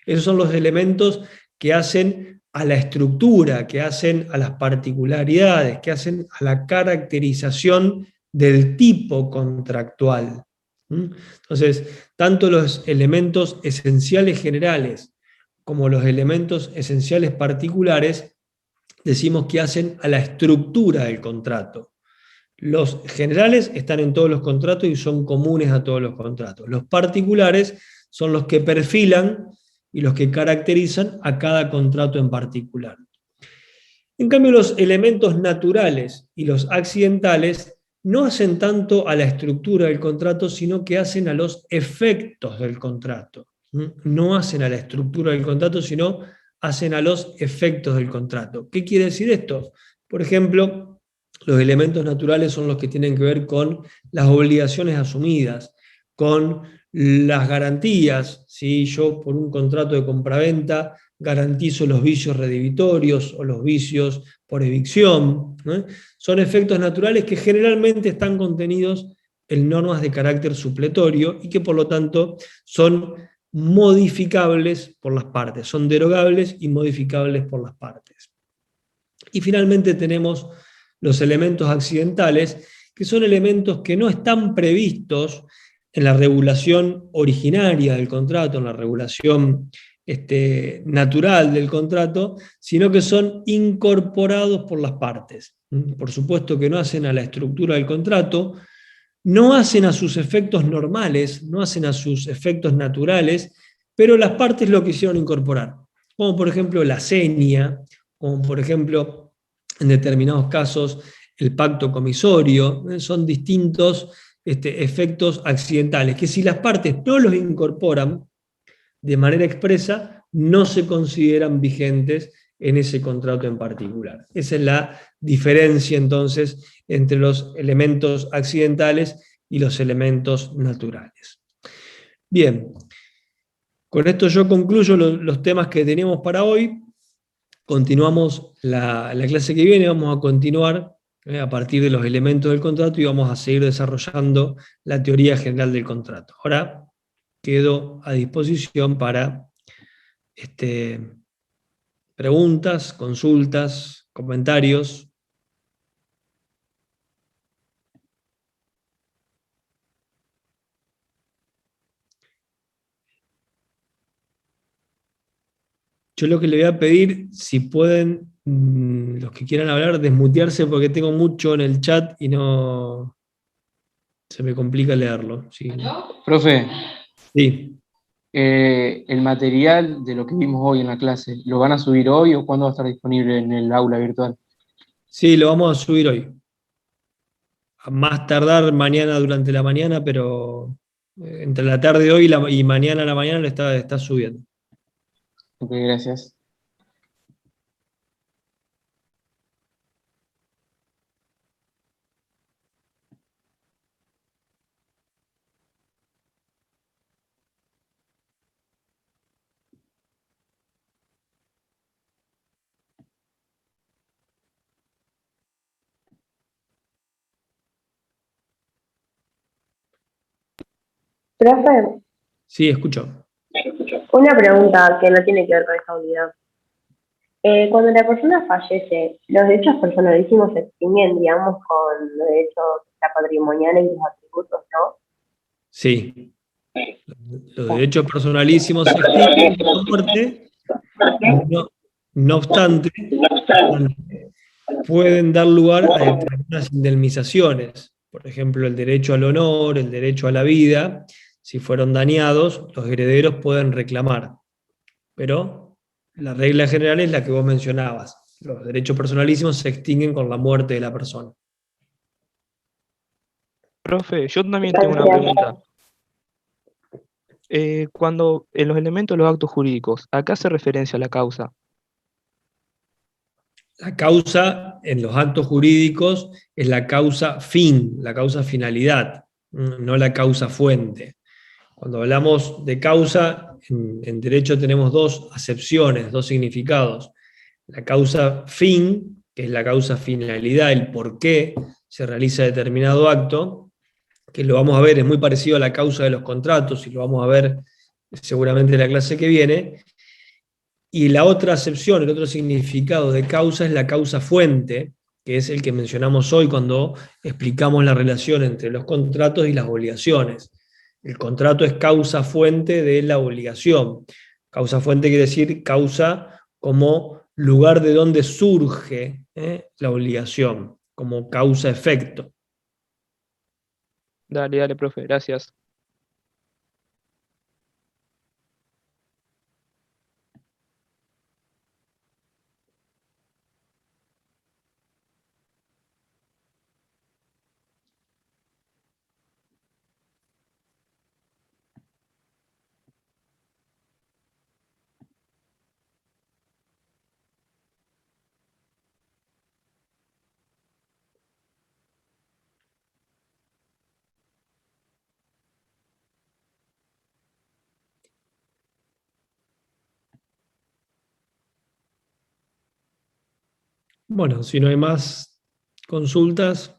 Esos son los elementos que hacen a la estructura, que hacen a las particularidades, que hacen a la caracterización del tipo contractual. Entonces, tanto los elementos esenciales generales como los elementos esenciales particulares decimos que hacen a la estructura del contrato. Los generales están en todos los contratos y son comunes a todos los contratos. Los particulares son los que perfilan y los que caracterizan a cada contrato en particular. En cambio, los elementos naturales y los accidentales no hacen tanto a la estructura del contrato, sino que hacen a los efectos del contrato. No hacen a la estructura del contrato, sino hacen a los efectos del contrato. ¿Qué quiere decir esto? Por ejemplo, los elementos naturales son los que tienen que ver con las obligaciones asumidas, con las garantías. Si yo por un contrato de compraventa garantizo los vicios redivitorios o los vicios por evicción, ¿no? Son efectos naturales que generalmente están contenidos en normas de carácter supletorio y que por lo tanto son modificables por las partes, son derogables y modificables por las partes. Y finalmente tenemos los elementos accidentales, que son elementos que no están previstos en la regulación originaria del contrato, en la regulación natural del contrato, sino que son incorporados por las partes. Por supuesto que no hacen a la estructura del contrato, no hacen a sus efectos normales, no hacen a sus efectos naturales, pero las partes lo quisieron incorporar, como por ejemplo la seña, como por ejemplo en determinados casos el pacto comisorio, son distintos efectos accidentales, que si las partes no los incorporan de manera expresa, no se consideran vigentes en ese contrato en particular. Esa es la diferencia entonces entre los elementos accidentales y los elementos naturales. Bien, con esto yo concluyo los temas que teníamos para hoy. Continuamos la clase que viene, vamos a continuar a partir de los elementos del contrato y vamos a seguir desarrollando la teoría general del contrato. Ahora quedo a disposición para preguntas, consultas, comentarios. Yo lo que le voy a pedir, si pueden, los que quieran hablar, desmutearse porque tengo mucho en el chat y no se me complica leerlo. Sí. Profe, Sí. el material de lo que vimos hoy en la clase, ¿lo van a subir hoy o cuándo va a estar disponible en el aula virtual? Sí, lo vamos a subir hoy. A más tardar mañana durante la mañana, pero entre la tarde de hoy y mañana a la mañana lo está subiendo. Ok, gracias. Profe, Sí, escucho. una pregunta que no tiene que ver con esta unidad. Cuando la persona fallece, los derechos personalísimos se extinguen, digamos, con los derechos patrimoniales y los atributos, ¿no? Sí. Los derechos personalísimos se extinguen con la muerte, no, no obstante, pueden dar lugar a determinadas indemnizaciones. Por ejemplo, el derecho al honor, el derecho a la vida. Si fueron dañados, los herederos pueden reclamar. Pero la regla general es la que vos mencionabas. Los derechos personalísimos se extinguen con la muerte de la persona. Profe, yo también tengo una pregunta. Cuando en los elementos de los actos jurídicos, ¿a qué hace referencia la causa? La causa en los actos jurídicos es la causa fin, la causa finalidad, no la causa fuente. Cuando hablamos de causa, en derecho tenemos dos acepciones, dos significados. La causa fin, que es la causa finalidad, el por qué se realiza determinado acto, que lo vamos a ver, es muy parecido a la causa de los contratos, y lo vamos a ver seguramente en la clase que viene. Y la otra acepción, el otro significado de causa es la causa fuente, que es el que mencionamos hoy cuando explicamos la relación entre los contratos y las obligaciones. El contrato es causa fuente de la obligación. Causa fuente quiere decir causa como lugar de donde surge la obligación, como causa-efecto. Dale, dale, profe, gracias. Bueno, si no hay más consultas,